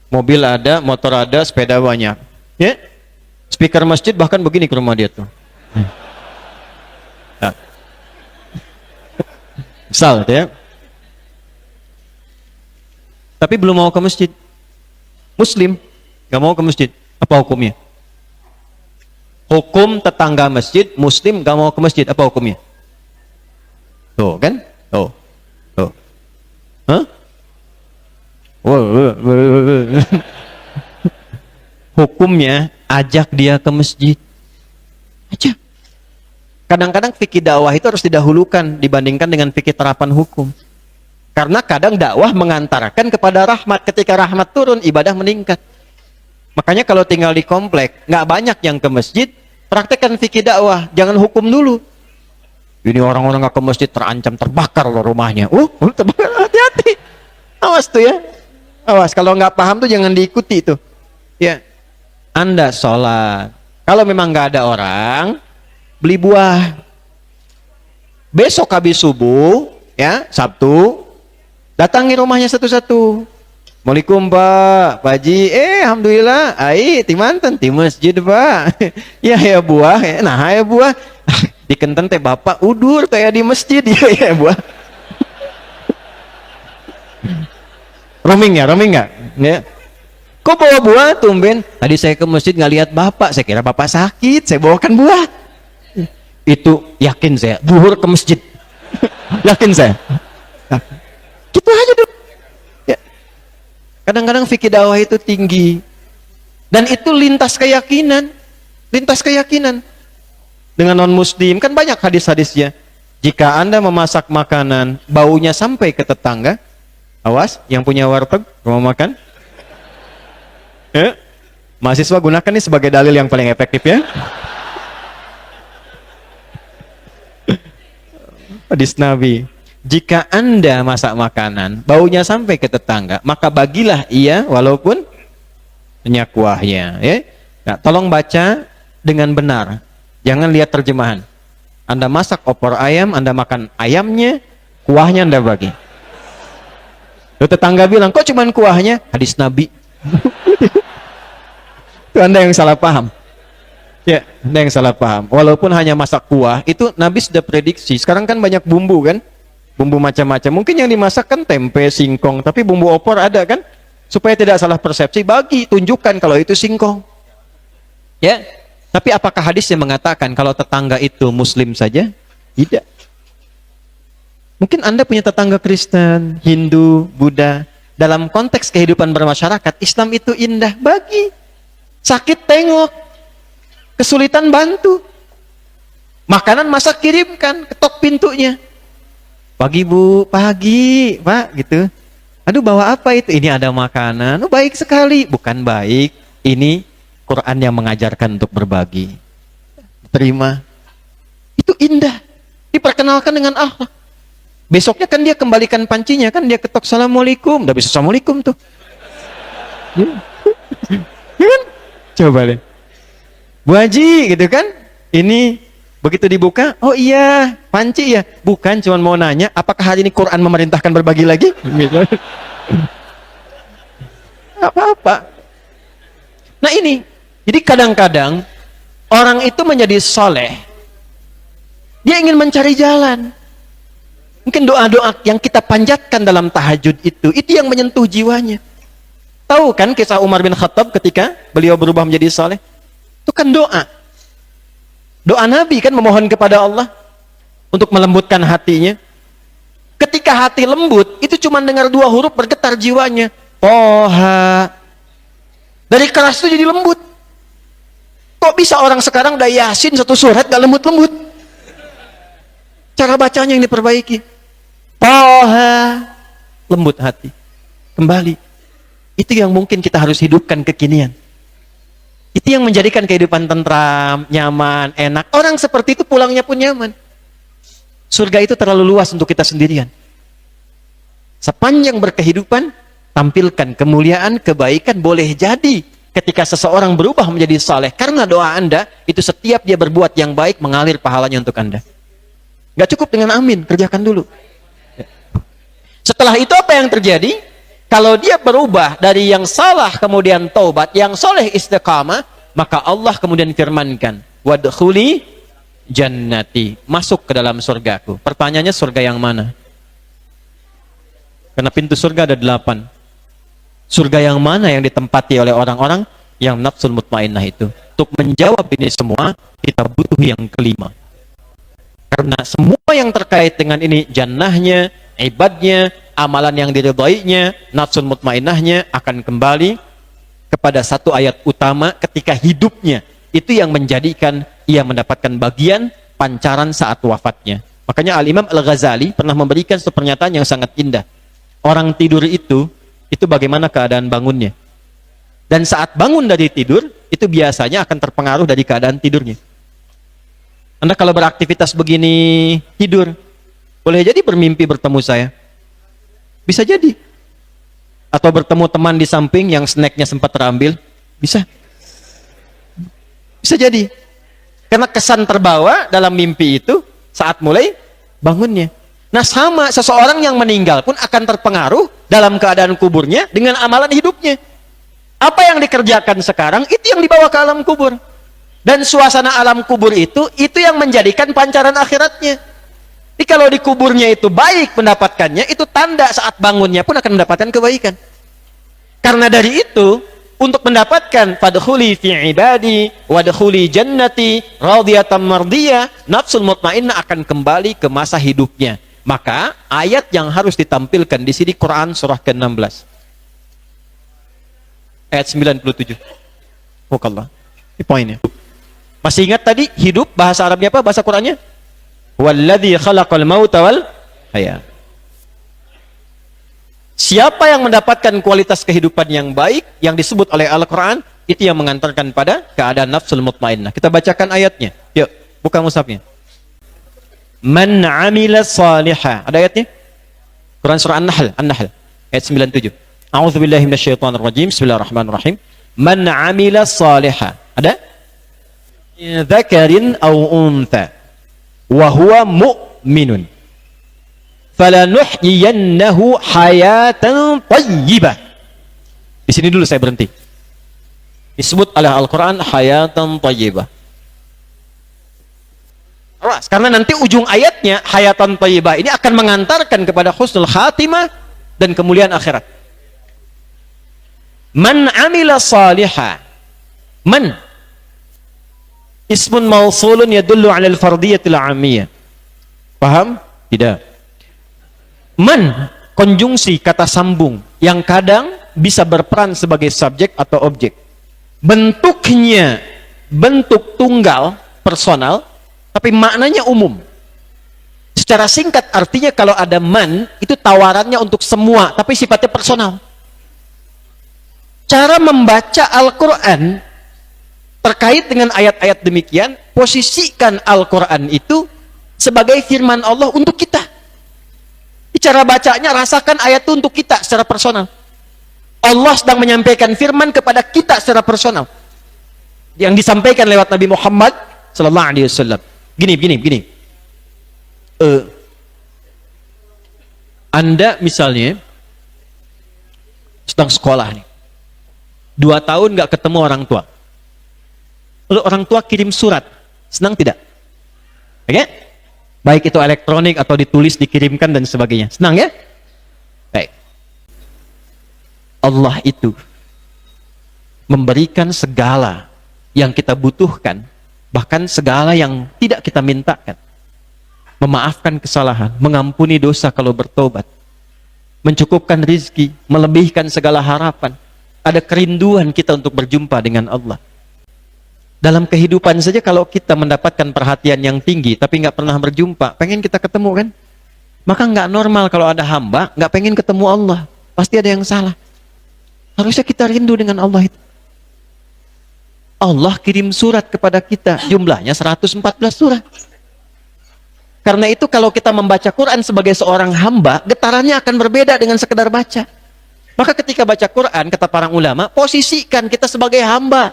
[SPEAKER 1] mobil ada, motor ada, sepeda banyak, ya? Speaker masjid bahkan begini ke rumah dia tuh. Nah. Misal, ya,
[SPEAKER 2] tapi belum mau ke masjid. Muslim, nggak mau ke masjid. Apa hukumnya? Hukum tetangga masjid, Muslim nggak mau ke masjid, apa hukumnya? Tuh kan? Tuh. Hah? Hukumnya ajak dia ke masjid. Ajak. Kadang-kadang fikih dakwah itu harus didahulukan dibandingkan dengan fikih terapan hukum. Karena kadang dakwah mengantarkan kepada rahmat. Ketika rahmat turun, ibadah meningkat. Makanya kalau tinggal di komplek, nggak banyak yang ke masjid, praktekkan fikih dakwah, jangan hukum dulu. Ini orang-orang nggak ke masjid terancam terbakar loh rumahnya. Terbakar, hati-hati. Awas tuh ya. Awas, kalau nggak paham tuh jangan diikuti tuh. Ya, Anda sholat. Kalau memang nggak ada orang, beli buah. Besok habis subuh, ya Sabtu, datangi rumahnya satu-satu. Assalamualaikum Pak Haji. Alhamdulillah. Ti mantan ti masjid Pak. ya buah. Nah ya buah. Di Kenten teh Bapak udur kayak di masjid. Ya buah. Roaming nggak? Ya. Kok bawa buah tumben? Tadi saya ke masjid nggak lihat Bapak. Saya kira Bapak sakit. Saya bawakan buah. Itu yakin saya. Zuhur ke masjid. Yakin saya. Gitu aja dulu. Ya. Kadang-kadang fikih dakwah itu tinggi. Dan itu lintas keyakinan. Dengan non-muslim. Kan banyak hadis-hadisnya. Jika Anda memasak makanan, baunya sampai ke tetangga, awas, yang punya warteg, rumah makan. Mahasiswa gunakan ini sebagai dalil yang paling efektif ya. Hadis Nabi. Jika Anda masak makanan, baunya sampai ke tetangga, maka bagilah ia walaupun hanya kuahnya. Ya? Nah, tolong baca dengan benar. Jangan lihat terjemahan. Anda masak opor ayam, Anda makan ayamnya, kuahnya Anda bagi. Lalu tetangga bilang, kok cuman kuahnya? Hadis Nabi. Itu Anda yang salah paham. Ya, Anda yang salah paham. Walaupun hanya masak kuah, itu Nabi sudah prediksi. Sekarang kan banyak bumbu kan? Bumbu macam-macam. Mungkin yang dimasak kan tempe, singkong. Tapi bumbu opor ada kan? Supaya tidak salah persepsi, tunjukkan kalau itu singkong. Ya, tapi apakah hadis yang mengatakan kalau tetangga itu Muslim saja? Tidak. Mungkin Anda punya tetangga Kristen, Hindu, Buddha. Dalam konteks kehidupan bermasyarakat, Islam itu indah. Bagi. Sakit tengok. Kesulitan bantu. Makanan masak kirimkan. Ketok pintunya. Pagi Bu, pagi Pak, gitu. Aduh bawa apa itu? Ini ada makanan. Baik sekali. Bukan baik. Ini Quran yang mengajarkan untuk berbagi. Terima. Itu indah. Diperkenalkan dengan akhlak. Besoknya kan dia kembalikan pancinya, kan dia ketok Assalamualaikum. Udah bisa Assalamualaikum tuh. Ya kan? Coba deh. Bu Haji gitu kan. Ini begitu dibuka, oh iya, panci ya. Bukan, cuma mau nanya, apakah hari ini Quran memerintahkan berbagi lagi? Apa-apa. Nah ini, jadi kadang-kadang orang itu menjadi soleh. Dia ingin mencari jalan. Mungkin doa-doa yang kita panjatkan dalam tahajud itu yang menyentuh jiwanya. Tahu kan kisah Umar bin Khattab ketika beliau berubah menjadi saleh? Itu kan doa. Doa Nabi kan memohon kepada Allah untuk melembutkan hatinya. Ketika hati lembut, itu cuma dengar 2 huruf bergetar jiwanya. Toha. Dari keras itu jadi lembut. Kok bisa orang sekarang udah Yasin 1 surat gak lembut-lembut? Cara bacanya yang diperbaiki. Toha, lembut hati. Kembali. Itu yang mungkin kita harus hidupkan kekinian. Itu yang menjadikan kehidupan tentram, nyaman, enak. Orang seperti itu pulangnya pun nyaman. Surga itu terlalu luas untuk kita sendirian. Sepanjang berkehidupan, tampilkan kemuliaan, kebaikan. Boleh jadi ketika seseorang berubah menjadi saleh, karena doa Anda, itu setiap dia berbuat yang baik, mengalir pahalanya untuk Anda. Gak cukup dengan amin, kerjakan dulu. Setelah itu apa yang terjadi? Kalau dia berubah dari yang salah kemudian taubat, yang soleh istiqamah, maka Allah kemudian firmankan, wadkhuli jannati, masuk ke dalam surgaku. Pertanyaannya surga yang mana? Karena pintu surga ada 8. Surga yang mana yang ditempati oleh orang-orang yang nafsul mutmainnah itu? Untuk menjawab ini semua, kita butuh yang kelima. Karena semua yang terkait dengan ini, jannahnya, ibadnya, amalan yang diridhoinya, nafsul mutmainnahnya akan kembali kepada satu ayat utama ketika hidupnya. Itu yang menjadikan ia mendapatkan bagian pancaran saat wafatnya. Makanya Al-Imam Al-Ghazali pernah memberikan satu pernyataan yang sangat indah. Orang tidur itu bagaimana keadaan bangunnya. Dan saat bangun dari tidur, itu biasanya akan terpengaruh dari keadaan tidurnya. Anda kalau beraktivitas begini, tidur, boleh jadi bermimpi bertemu saya. Bisa jadi. Atau bertemu teman di samping yang snacknya sempat terambil. Bisa. Bisa jadi. Karena kesan terbawa dalam mimpi itu saat mulai bangunnya. Nah sama, seseorang yang meninggal pun akan terpengaruh dalam keadaan kuburnya dengan amalan hidupnya. Apa yang dikerjakan sekarang, itu yang dibawa ke alam kubur. Dan suasana alam kubur itu yang menjadikan pancaran akhiratnya. Jadi kalau di kuburnya itu baik mendapatkannya, itu tanda saat bangunnya pun akan mendapatkan kebaikan. Karena dari itu, untuk mendapatkan fadkhuli fi ibadi wadkhuli jannati radiyatan mardiyah, nafsul mutmainnah akan kembali ke masa hidupnya. Maka ayat yang harus ditampilkan di sini Quran surah ke-16. Ayat 97. Wakallah. Ini poinnya. Masih ingat tadi hidup bahasa Arabnya apa? Bahasa Qurannya? Walladzi khalaqal mauta wal hayat. Siapa yang mendapatkan kualitas kehidupan yang baik yang disebut oleh Al-Quran, itu yang mengantarkan pada keadaan nafsul mutmainnah. Kita bacakan ayatnya. Yuk, buka mushafnya. Man amila salihah. Ada ayatnya? Quran surah An-Nahl ayat 97. A'udzubillahi minasyaitonirrajim. Bismillahirrahmanirrahim. Man amila salihah. Ada? Dzakarin aw untha wa huwa mu'minun falanuhyiyannahu hayatan thayyibah. Di sini dulu saya berhenti. Disebut oleh Al-Quran hayatan thayyibah. Karena nanti ujung ayatnya hayatan thayyibah ini akan mengantarkan kepada husnul khatimah dan kemuliaan akhirat. Man amila salihah. Man ismun mausulun yadullu 'ala al-fardiyatil 'amiyah. Paham? Tidak. Man, konjungsi kata sambung yang kadang bisa berperan sebagai subjek atau objek. Bentuknya bentuk tunggal, personal, tapi maknanya umum. Secara singkat artinya kalau ada man, itu tawarannya untuk semua, tapi sifatnya personal. Cara membaca Al-Quran terkait dengan ayat-ayat demikian, posisikan Al-Quran itu sebagai firman Allah untuk kita. Cara bacanya, rasakan ayat itu untuk kita secara personal. Allah sedang menyampaikan firman kepada kita secara personal. Yang disampaikan lewat Nabi Muhammad sallallahu alaihi wasallam. Gini. Anda misalnya sedang sekolah nih. 2 tahun nggak ketemu orang tua. Lalu orang tua kirim surat. Senang tidak? Oke? Baik itu elektronik atau ditulis, dikirimkan dan sebagainya. Senang ya? Baik. Allah itu memberikan segala yang kita butuhkan, bahkan segala yang tidak kita mintakan. Memaafkan kesalahan, mengampuni dosa kalau bertobat, mencukupkan rizki, melebihkan segala harapan. Ada kerinduan kita untuk berjumpa dengan Allah. Dalam kehidupan saja kalau kita mendapatkan perhatian yang tinggi tapi nggak pernah berjumpa, pengen kita ketemu kan? Maka nggak normal kalau ada hamba nggak pengen ketemu Allah. Pasti ada yang salah. Harusnya kita rindu dengan Allah itu. Allah kirim surat kepada kita, jumlahnya 114 surat. Karena itu kalau kita membaca Quran sebagai seorang hamba, getarannya akan berbeda dengan sekedar baca. Maka ketika baca Quran, kata para ulama, posisikan kita sebagai hamba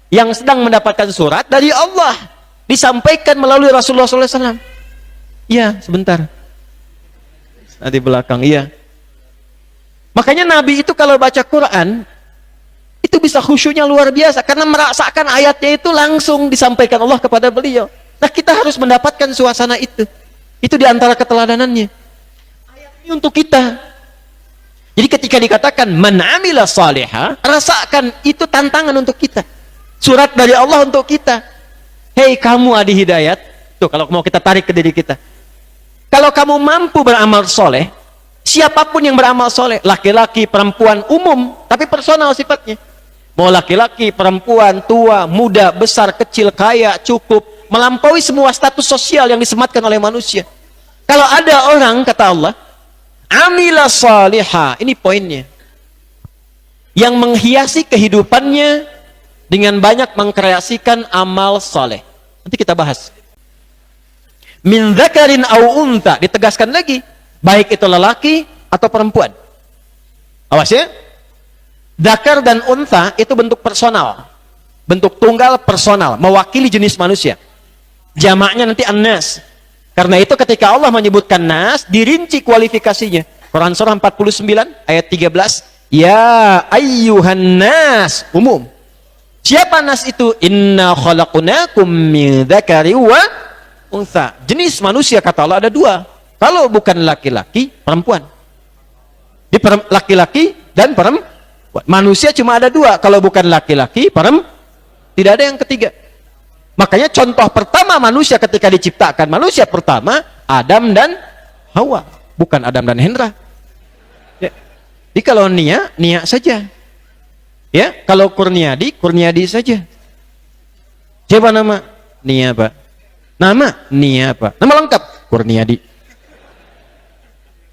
[SPEAKER 2] yang sedang mendapatkan surat dari Allah, disampaikan melalui Rasulullah SAW. Iya, sebentar. Di belakang, iya. Makanya Nabi itu kalau baca Quran, itu bisa khusyuknya luar biasa, karena merasakan ayatnya itu langsung disampaikan Allah kepada beliau. Nah kita harus mendapatkan suasana itu. Itu diantara keteladanannya. Ayat ini untuk kita.
[SPEAKER 1] Jadi ketika dikatakan man amila salihah, rasakan itu tantangan untuk kita. Surat dari Allah untuk kita. Hei kamu ahli hidayat, tuh kalau mau kita tarik ke diri kita. Kalau kamu mampu beramal soleh, siapapun yang beramal soleh, laki-laki, perempuan, umum, tapi personal sifatnya. Mau laki-laki, perempuan, tua, muda, besar, kecil, kaya, cukup, melampaui semua status sosial yang disematkan oleh manusia. Kalau ada orang, kata Allah, amila salihah, ini poinnya, yang menghiasi kehidupannya dengan banyak mengkreasikan amal soleh. Nanti kita bahas. Min dzakarin au untha, ditegaskan lagi, baik itu lelaki atau perempuan. Awas ya. Dzakar dan untha itu bentuk personal. Bentuk tunggal personal, mewakili jenis manusia. Jamaknya nanti an-nas. Karena itu ketika Allah menyebutkan nas, dirinci kualifikasinya. Quran surah 49 ayat 13, ya ayyuhan nas, umum. Siapa nas itu? Inna khalaqnakum min dzakari wa untha. Jenis manusia kata Allah ada dua. Kalau bukan laki-laki, perempuan. Di laki-laki dan perempuan. Manusia cuma ada dua. Kalau bukan laki-laki, perempuan. Tidak ada yang ketiga. Makanya contoh pertama manusia ketika diciptakan, manusia pertama Adam dan Hawa, bukan Adam dan Hendra. Ya. Jadi kalau Nia saja. Ya, kalau Kurniadi saja. Siapa nama? Nia, Pak. Nama? Nia, Pak. Nama lengkap? Kurniadi.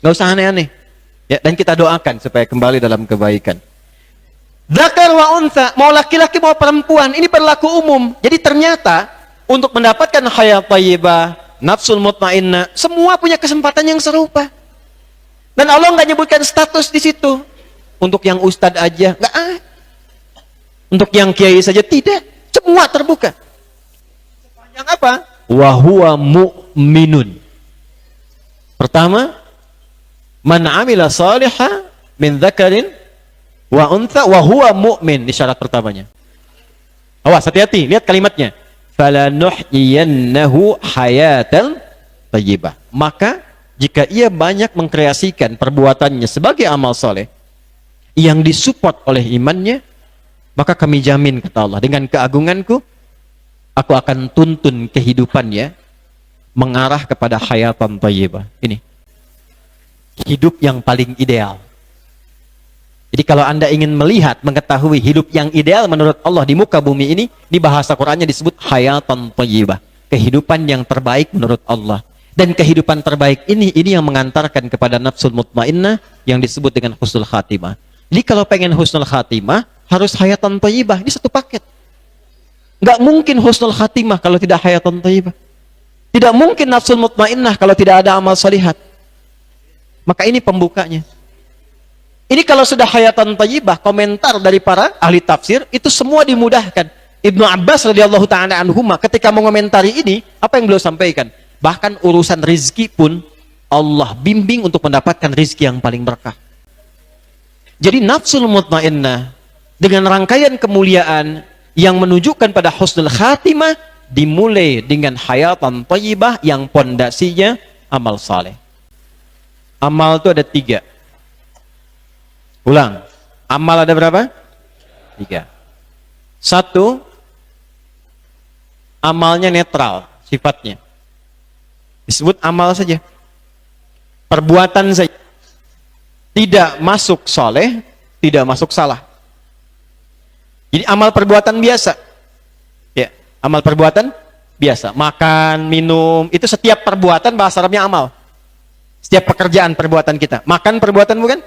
[SPEAKER 1] Nggak usah aneh-aneh. Ya, dan kita doakan supaya kembali dalam kebaikan. Dzakar wa untha, mau laki-laki mau perempuan, ini berlaku umum. Jadi ternyata untuk mendapatkan hayat thayyibah, nafsul mutmainnah, semua punya kesempatan yang serupa. Dan Allah nggak nyebutkan status di situ. Untuk yang ustadz aja, nggak ada. Untuk yang kiai saja tidak. Semua terbuka. Yang apa? Wa huwa mu'minun. Pertama, man amila salihah min dzakarin wa untha wa huwa mu'min, di syarat pertamanya. Awas, hati-hati, lihat kalimatnya. Falanuhyiyannahu hayatan thayyibah. Maka jika ia banyak mengkreasikan perbuatannya sebagai amal soleh yang disupport oleh imannya, maka kami jamin, kata Allah, dengan keagunganku aku akan tuntun kehidupannya mengarah kepada hayatan thayyibah. Ini hidup yang paling ideal. Jadi kalau Anda ingin melihat, mengetahui hidup yang ideal menurut Allah di muka bumi ini, di bahasa Qur'annya disebut hayatan thayyibah. Kehidupan yang terbaik menurut Allah. Dan kehidupan terbaik ini yang mengantarkan kepada nafsul mutmainnah yang disebut dengan husnul khatimah. Jadi kalau pengen husnul khatimah, harus hayatan thayyibah. Ini satu paket. Nggak mungkin husnul khatimah kalau tidak hayatan thayyibah. Tidak mungkin nafsul mutmainnah kalau tidak ada amal salihat. Maka ini pembukanya. Ini kalau sudah hayatan thayyibah, komentar dari para ahli tafsir itu semua dimudahkan. Ibnu Abbas radhiyallahu taala anhuma ketika mengomentari ini, apa yang beliau sampaikan? Bahkan urusan rizki pun Allah bimbing untuk mendapatkan rizki yang paling berkah. Jadi nafsul mutmainnah dengan rangkaian kemuliaan yang menunjukkan pada husnul khatimah dimulai dengan hayatan thayyibah yang pondasinya amal saleh. Amal itu ada 3. Ulang. Amal ada berapa? 3. 1, amalnya netral sifatnya. Disebut amal saja. Perbuatan saja. Tidak masuk soleh, tidak masuk salah. Jadi amal perbuatan biasa. Ya, amal perbuatan biasa. Makan, minum, itu setiap perbuatan bahasa Arabnya amal. Setiap pekerjaan perbuatan kita. Makan perbuatan bukan?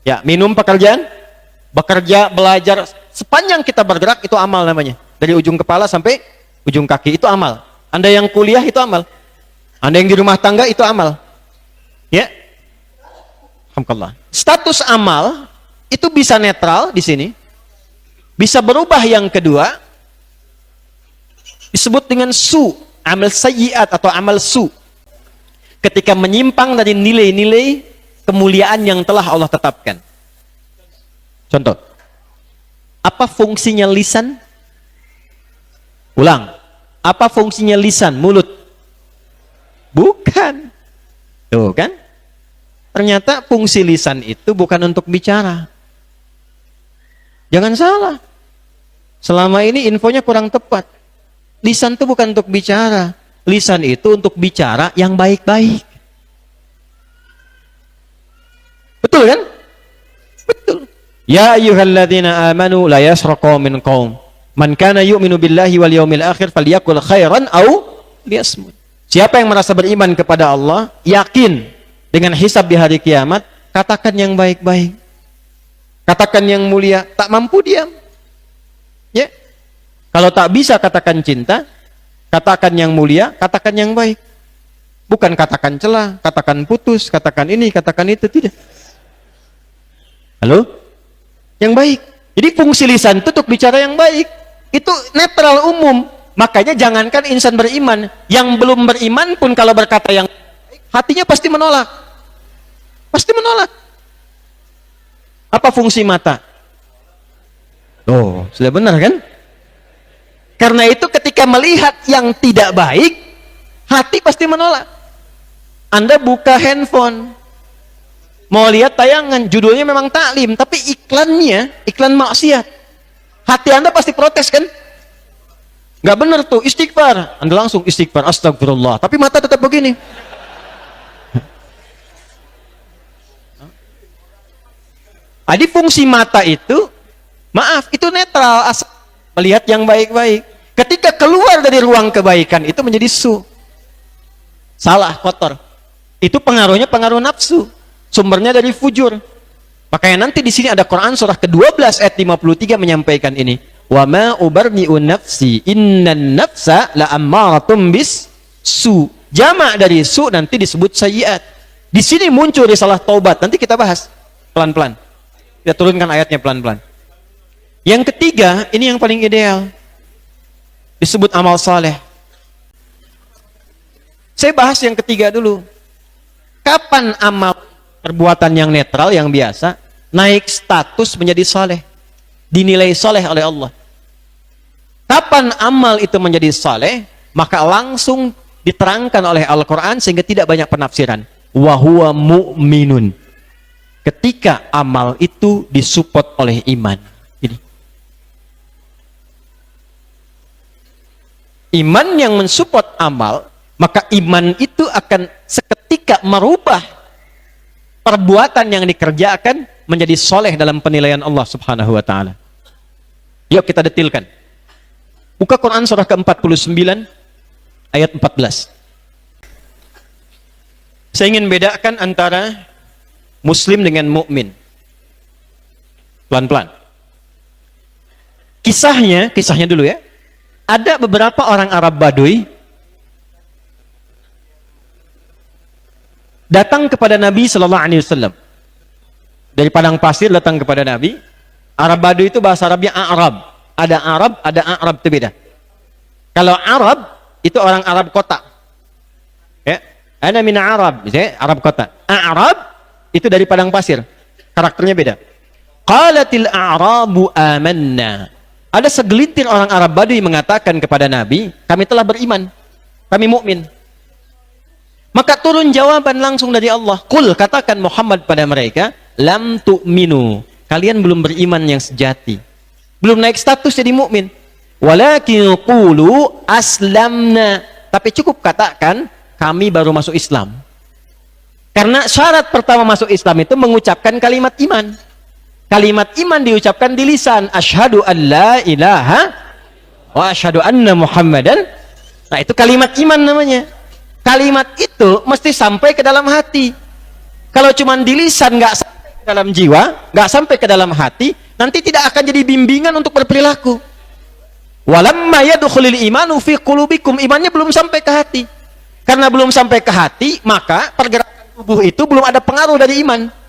[SPEAKER 1] Ya, minum pekerjaan, bekerja, belajar, sepanjang kita bergerak itu amal namanya. Dari ujung kepala sampai ujung kaki itu amal. Anda yang kuliah itu amal. Anda yang di rumah tangga itu amal. Ya. Alhamdulillah. Status amal itu bisa netral di sini. Bisa berubah yang kedua. Disebut dengan su, amal sayyiat atau amal su. Ketika menyimpang dari nilai-nilai kemuliaan yang telah Allah tetapkan. Contoh. Apa fungsinya lisan? Ulang. Apa fungsinya lisan, mulut? Bukan. Tuh kan? Ternyata fungsi lisan itu bukan untuk bicara. Jangan salah. Selama ini infonya kurang tepat. Lisan itu bukan untuk bicara. Lisan itu untuk bicara yang baik-baik. Betul kan? Betul. Ya ayyuhalladzina amanu la yasraqu min qaum man kana yu'minu billahi wal yawmil akhir falyakul khairan aw liyasmut. Siapa yang merasa beriman kepada Allah, yakin dengan hisab di hari kiamat, katakan yang baik-baik. Katakan yang mulia, tak mampu diam. Ya. Kalau tak bisa katakan cinta, katakan yang mulia, katakan yang baik. Bukan katakan celah, katakan putus, katakan ini, katakan itu, tidak. Halo? Yang baik. Jadi fungsi lisan itu untuk bicara yang baik. Itu netral umum. Makanya jangankan insan beriman, yang belum beriman pun kalau berkata yang baik, hatinya pasti menolak. Pasti menolak. Apa fungsi mata? Oh, sudah benar kan? Karena itu ketika melihat yang tidak baik, hati pasti menolak. Anda buka handphone, mau lihat tayangan, judulnya memang taklim, tapi iklannya, iklan maksiat. Hati Anda pasti protes kan? Gak benar tuh, istighfar. Anda langsung istighfar, astagfirullah. Tapi mata tetap begini. Jadi fungsi mata itu, maaf, itu netral, asal melihat yang baik-baik. Ketika keluar dari ruang kebaikan, itu menjadi su. Salah, kotor. Itu pengaruhnya pengaruh nafsu. Sumbernya dari fujur. Makanya nanti di sini ada Quran surah ke-12 ayat 53 menyampaikan ini. Wa ma ubarni'u nafsi innan nafsa la'ammaratun bis su. Jamak dari su nanti disebut sayyiat. Di sini muncul risalah taubat. Nanti kita bahas pelan-pelan. Kita turunkan ayatnya pelan-pelan. Yang ketiga, ini yang paling ideal. Disebut amal saleh. Saya bahas yang ketiga dulu. Kapan amal perbuatan yang netral, yang biasa, naik status menjadi saleh? Dinilai saleh oleh Allah. Kapan amal itu menjadi saleh? Maka langsung diterangkan oleh Al-Quran sehingga tidak banyak penafsiran. Wahuwa mu'minun. Ketika amal itu disupport oleh iman. Iman yang mensupport amal, maka iman itu akan seketika merubah perbuatan yang dikerjakan menjadi soleh dalam penilaian Allah subhanahu wa ta'ala. Yuk kita detilkan. Buka Quran surah ke-49 ayat 14. Saya ingin bedakan antara muslim dengan mukmin. Pelan-pelan. Kisahnya dulu ya. Ada beberapa orang Arab Baduy datang kepada Nabi Sallallahu Alaihi Wasallam dari padang pasir, datang kepada Nabi. Arab Baduy itu bahasa Arabnya Arab. Ada Arab, ada Arab, itu beda. Kalau Arab itu orang Arab kota. Ya, ana min Arab, misalnya Arab kota. Arab itu dari padang pasir. Karakternya beda. Qalatil a'rabu amanna. Ada segelintir orang Arab Baduy mengatakan kepada Nabi, kami telah beriman, kami mukmin. Maka turun jawaban langsung dari Allah. Qul, katakan Muhammad pada mereka, lam tu'minu. Kalian belum beriman yang sejati. Belum naik status jadi mukmin. Walakin qulu aslamna. Tapi cukup katakan, kami baru masuk Islam. Karena syarat pertama masuk Islam itu mengucapkan kalimat iman. Kalimat iman diucapkan di lisan. Asyhadu an la ilaha wa asyhadu anna Muhammadan. Nah, itu kalimat iman namanya. Kalimat itu mesti sampai ke dalam hati. Kalau cuma di lisan, nggak sampai ke dalam jiwa, nggak sampai ke dalam hati, nanti tidak akan jadi bimbingan untuk berperilaku. Walamma yadkhulul imanu fi qulubikum. Imannya belum sampai ke hati. Karena belum sampai ke hati, maka pergerakan tubuh itu belum ada pengaruh dari iman.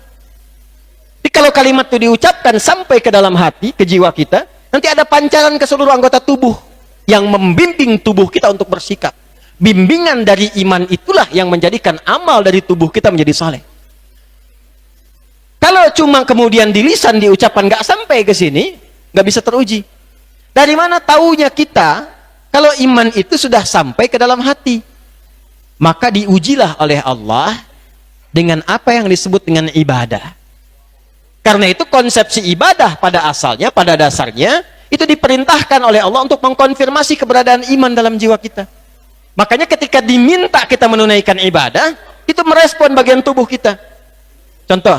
[SPEAKER 1] Jadi kalau kalimat itu diucapkan sampai ke dalam hati, ke jiwa kita, nanti ada pancaran ke seluruh anggota tubuh yang membimbing tubuh kita untuk bersikap. Bimbingan dari iman itulah yang menjadikan amal dari tubuh kita menjadi saleh. Kalau cuma kemudian di lisan diucapkan nggak sampai ke sini, nggak bisa teruji. Dari mana taunya kita kalau iman itu sudah sampai ke dalam hati? Maka diujilah oleh Allah dengan apa yang disebut dengan ibadah. Karena itu konsepsi ibadah pada asalnya, pada dasarnya, itu diperintahkan oleh Allah untuk mengkonfirmasi keberadaan iman dalam jiwa kita. Makanya ketika diminta kita menunaikan ibadah, itu merespon bagian tubuh kita. Contoh,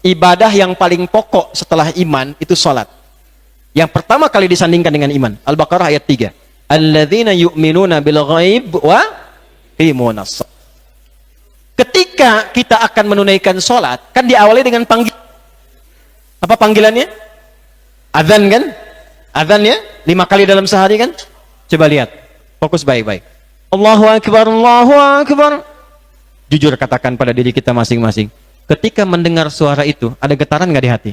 [SPEAKER 1] ibadah yang paling pokok setelah iman itu sholat. Yang pertama kali disandingkan dengan iman. Al-Baqarah ayat 3. Alladzina yu'minuna bil ghaib wa yuqimunas shalah. Ketika kita akan menunaikan sholat, kan diawali dengan panggilan. Apa panggilannya? Adzan kan? Adzan ya? 5 kali dalam sehari kan? Coba lihat. Fokus baik-baik. Allahu Akbar, Allahu Akbar. Jujur katakan pada diri kita masing-masing. Ketika mendengar suara itu, ada getaran nggak di hati?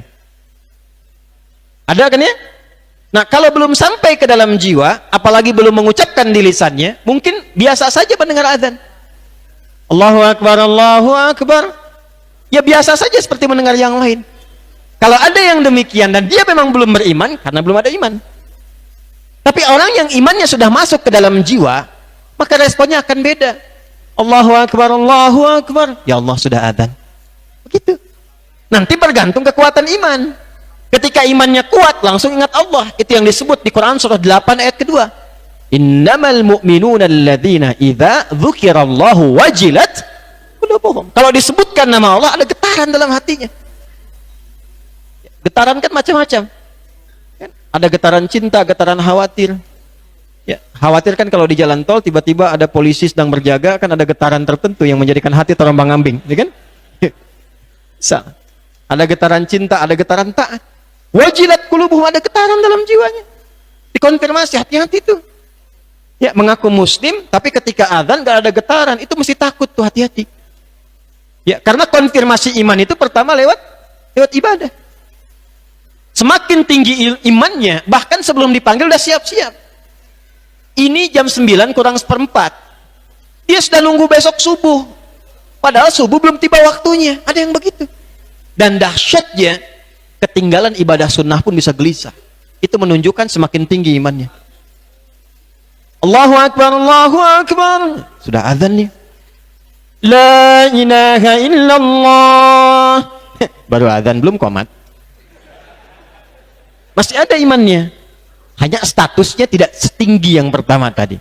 [SPEAKER 1] Ada kan ya? Nah, kalau belum sampai ke dalam jiwa, apalagi belum mengucapkan di lisannya, mungkin biasa saja mendengar adzan. Allahu Akbar, Allahu Akbar. Ya biasa saja seperti mendengar yang lain. Kalau ada yang demikian dan dia memang belum beriman, karena belum ada iman. Tapi orang yang imannya sudah masuk ke dalam jiwa, maka responnya akan beda. Allahu Akbar, Allahu Akbar. Ya Allah, sudah adzan. Begitu. Nanti bergantung kekuatan iman. Ketika imannya kuat, langsung ingat Allah. Itu yang disebut di Quran surah 8 ayat kedua. Innamal mu'minuna alladzina idza dzukirallahu wajilat qulubuhum. Kalau disebutkan nama Allah, ada getaran dalam hatinya. Getaran kan macam-macam. Kan? Ada getaran cinta, getaran khawatir. Ya, khawatir kan kalau di jalan tol tiba-tiba ada polisi sedang berjaga, kan ada getaran tertentu yang menjadikan hati terombang-ambing, ya kan? Ada getaran cinta, ada getaran taat. Wajilat qulubuhum, ada getaran dalam jiwanya. Dikonfirmasi, hati-hati tuh. Ya, mengaku muslim, tapi ketika adzan gak ada getaran, itu mesti takut tuh, hati-hati. Ya, karena konfirmasi iman itu pertama lewat ibadah. Semakin tinggi imannya, bahkan sebelum dipanggil udah siap-siap. Ini jam 9 kurang seperempat. Dia sudah nunggu besok subuh. Padahal subuh belum tiba waktunya. Ada yang begitu. Dan dahsyatnya, ketinggalan ibadah sunnah pun bisa gelisah. Itu menunjukkan semakin tinggi imannya. Allahu Akbar, Allahu Akbar. Sudah azan nih. La ilaha illallah. Baru azan, belum qomat. Masih ada imannya. Hanya statusnya tidak setinggi yang pertama tadi.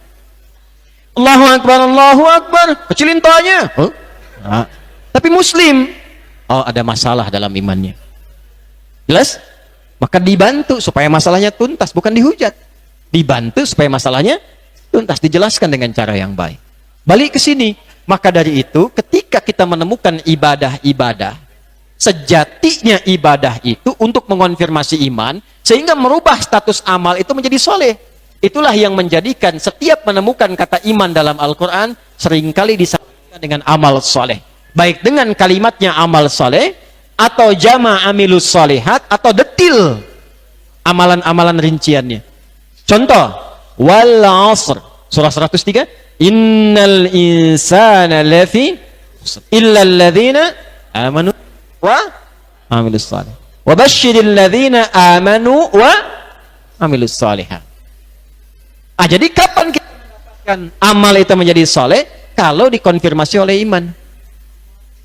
[SPEAKER 1] Allahu Akbar, Allahu Akbar. Kecilin toanya. Huh? Nah. Tapi muslim. Oh, ada masalah dalam imannya. Jelas? Maka dibantu supaya masalahnya tuntas, bukan dihujat. Dibantu supaya masalahnya tuntas, dijelaskan dengan cara yang baik. Balik ke sini. Maka dari itu, ketika kita menemukan ibadah-ibadah, sejatinya ibadah itu untuk mengonfirmasi iman, sehingga merubah status amal itu menjadi soleh. Itulah yang menjadikan setiap menemukan kata iman dalam Al-Quran seringkali disamakan dengan amal soleh, baik dengan kalimatnya amal soleh, atau jama' amilus solehat, atau detil amalan-amalan rinciannya. Contoh, wal asr, surah 103, innal insana lafi illa alladhina amanu wa amilus salih wa basyiril ladzina amanu wa amilus salihat. Jadi kapan kita mendapatkan amal itu menjadi soleh? Kalau dikonfirmasi oleh iman.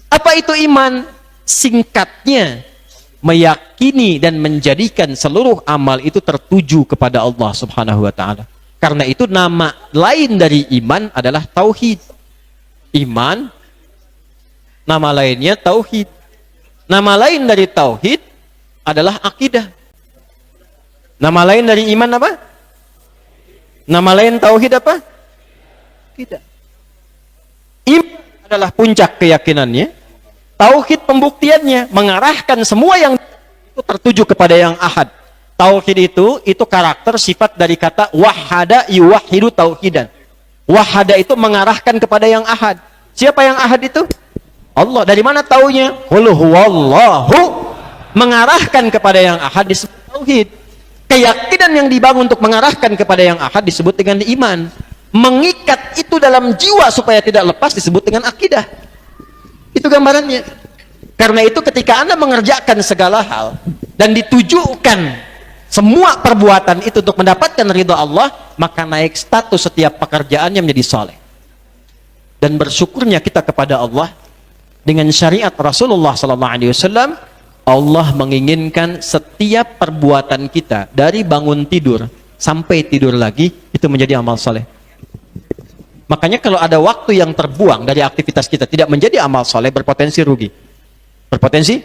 [SPEAKER 1] Apa itu iman? Singkatnya, meyakini dan menjadikan seluruh amal itu tertuju kepada Allah Subhanahu wa ta'ala. Karena itu nama lain dari iman adalah tauhid. Iman, nama lainnya tauhid. Nama lain dari tauhid adalah akidah. Nama lain dari iman apa? Nama lain tauhid apa? Akidah. Iman adalah puncak keyakinannya. Tauhid pembuktiannya, mengarahkan semua yang itu tertuju kepada yang ahad. Tauhid itu karakter sifat dari kata wahada yuwahidu tauhidan. Wahada itu mengarahkan kepada yang ahad. Siapa yang ahad itu? Allah. Dari mana taunya? Qul huwallahu. Mengarahkan kepada yang ahad disebut tauhid. Keyakinan yang dibangun untuk mengarahkan kepada yang ahad disebut dengan iman. Mengikat itu dalam jiwa supaya tidak lepas disebut dengan akidah. Itu gambarannya. Karena itu ketika Anda mengerjakan segala hal dan ditujukan semua perbuatan itu untuk mendapatkan ridha Allah, maka naik status setiap pekerjaannya menjadi soleh. Dan bersyukurnya kita kepada Allah, dengan syariat Rasulullah SAW, Allah menginginkan setiap perbuatan kita dari bangun tidur sampai tidur lagi itu menjadi amal soleh. Makanya kalau ada waktu yang terbuang dari aktivitas kita tidak menjadi amal soleh, berpotensi rugi. Berpotensi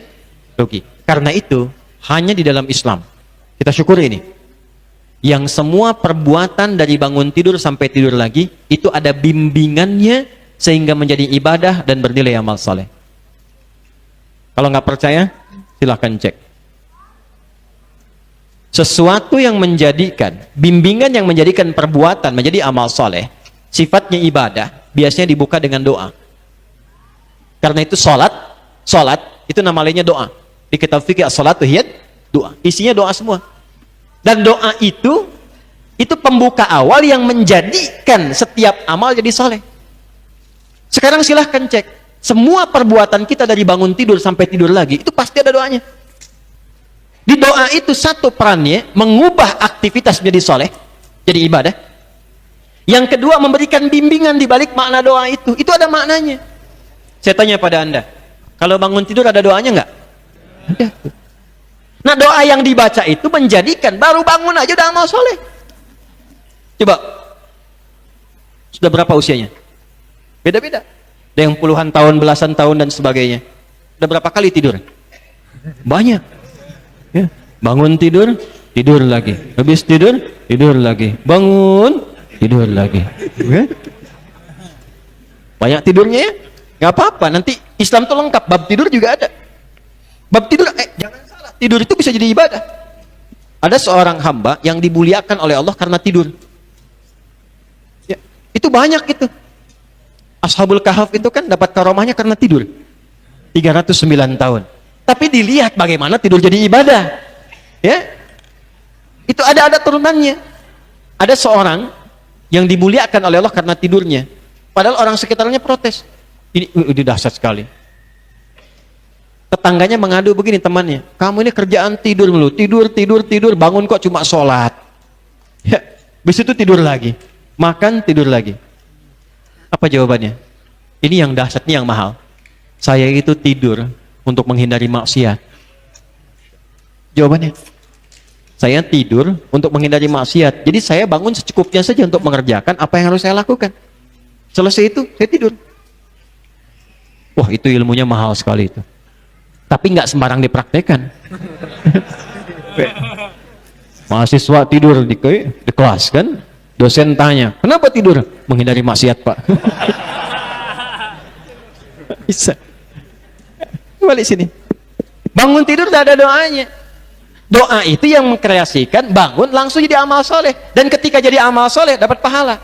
[SPEAKER 1] rugi. Karena itu hanya di dalam Islam kita syukuri ini, yang semua perbuatan dari bangun tidur sampai tidur lagi itu ada bimbingannya sehingga menjadi ibadah dan bernilai amal soleh. Kalau nggak percaya, silahkan cek. Sesuatu yang menjadikan, bimbingan yang menjadikan perbuatan menjadi amal soleh, sifatnya ibadah, biasanya dibuka dengan doa. Karena itu salat itu nama lainnya doa. Di kitab fikih as-salatu hiyad doa. Isinya doa semua. Dan doa itu pembuka awal yang menjadikan setiap amal jadi soleh. Sekarang silahkan cek. Semua perbuatan kita dari bangun tidur sampai tidur lagi, itu pasti ada doanya. Di doa itu satu perannya, mengubah aktivitas menjadi soleh, jadi ibadah. Yang kedua, memberikan bimbingan di balik makna doa itu. Itu ada maknanya. Saya tanya pada Anda, kalau bangun tidur ada doanya enggak? Ada. Nah, doa yang dibaca itu menjadikan, baru bangun aja udah amal soleh. Coba, sudah berapa usianya? Beda-beda. Ada yang puluhan tahun, belasan tahun dan sebagainya. Udah berapa kali tidur? Banyak. Ya. Bangun tidur, tidur lagi. Habis tidur, tidur lagi. Bangun, tidur lagi. Ya. Banyak tidurnya ya? Gak apa-apa, nanti Islam tuh lengkap. Bab tidur juga ada. Bab tidur, jangan salah. Tidur itu bisa jadi ibadah. Ada seorang hamba yang dimuliakan oleh Allah karena tidur. Ya, itu banyak itu. Ashabul Kahf itu kan dapat karomahnya karena tidur 309 tahun. Tapi dilihat bagaimana tidur jadi ibadah. Ya, itu ada turunannya. Ada seorang yang dimuliakan oleh Allah karena tidurnya, padahal orang sekitarnya protes. Ini dahsyat sekali. Tetangganya mengadu begini temannya, kamu ini kerjaan tidur mulu, tidur, bangun kok cuma sholat. Ya, habis itu tidur lagi, makan tidur lagi. Apa jawabannya? Ini yang dahsyatnya yang mahal. Saya itu tidur untuk menghindari maksiat. Jawabannya, saya tidur untuk menghindari maksiat. Jadi saya bangun secukupnya saja untuk mengerjakan apa yang harus saya lakukan. Selesai itu, saya tidur. Wah, itu ilmunya mahal sekali itu. Tapi nggak sembarang dipraktekkan. Mahasiswa tidur di kelas kan? Dosen tanya, kenapa tidur? Menghindari maksiat, Pak. Bisa. Balik sini. Bangun tidur tidak ada doanya. Doa itu yang mengkreasikan, bangun langsung jadi amal soleh. Dan ketika jadi amal soleh, dapat pahala.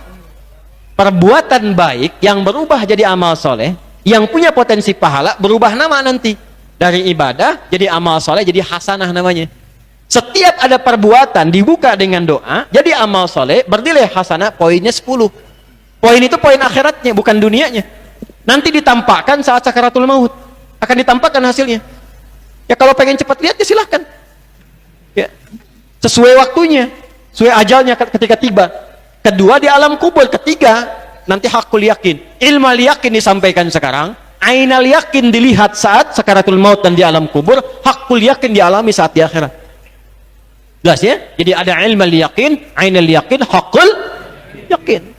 [SPEAKER 1] Perbuatan baik yang berubah jadi amal soleh, yang punya potensi pahala, berubah nama nanti. Dari ibadah, jadi amal soleh, jadi hasanah namanya. Setiap ada perbuatan dibuka dengan doa, jadi amal soleh, bernilai hasanah, poinnya 10. Poin itu poin akhiratnya, bukan dunianya. Nanti ditampakkan saat sakaratul maut. Akan ditampakkan hasilnya. Ya kalau pengen cepat lihat, ya silahkan. Ya. Sesuai waktunya, sesuai ajalnya ketika tiba. Kedua, di alam kubur. Ketiga, nanti hakul yakin. Ilmal yakin disampaikan sekarang. Ainal yakin dilihat saat sakaratul maut dan di alam kubur. Hakul yakin dialami saat di akhirat. Jelas ya? Jadi ada ilmal yakin, ainal yakin, hakul yakin.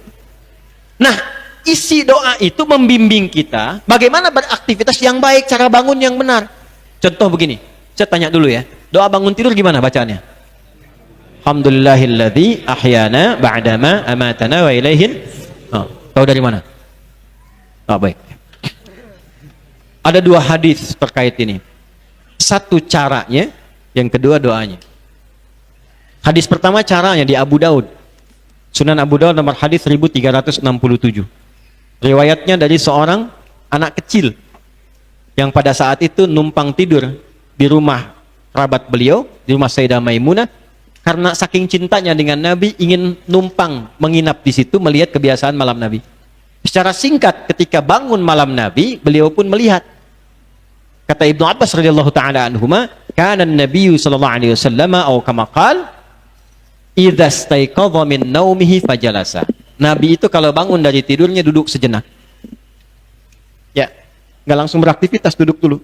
[SPEAKER 1] Nah, isi doa itu membimbing kita bagaimana beraktivitas yang baik, cara bangun yang benar. Contoh begini, saya tanya dulu ya, doa bangun tidur gimana bacaannya? Alhamdulillahilladzi ahyana ba'dama amatana wa ilaihin. Tahu dari mana? Baik. Ada dua hadis terkait ini. Satu caranya, yang kedua doanya. Hadis pertama caranya di Abu Daud. Sunan Abu Daud nomor hadis 1367. Riwayatnya dari seorang anak kecil yang pada saat itu numpang tidur di rumah kerabat beliau, di rumah Sayyidah Maimunah, karena saking cintanya dengan Nabi ingin numpang menginap di situ melihat kebiasaan malam Nabi. Secara singkat ketika bangun malam Nabi, beliau pun melihat. Kata Ibnu Abbas radhiyallahu taala anhuma, kana an-nabiyyu sallallahu alaihi wasallam atau kama qala idza staiqadha min naumihi fajalasa. Nabi itu kalau bangun dari tidurnya duduk sejenak. Ya. nggak langsung beraktivitas, duduk dulu.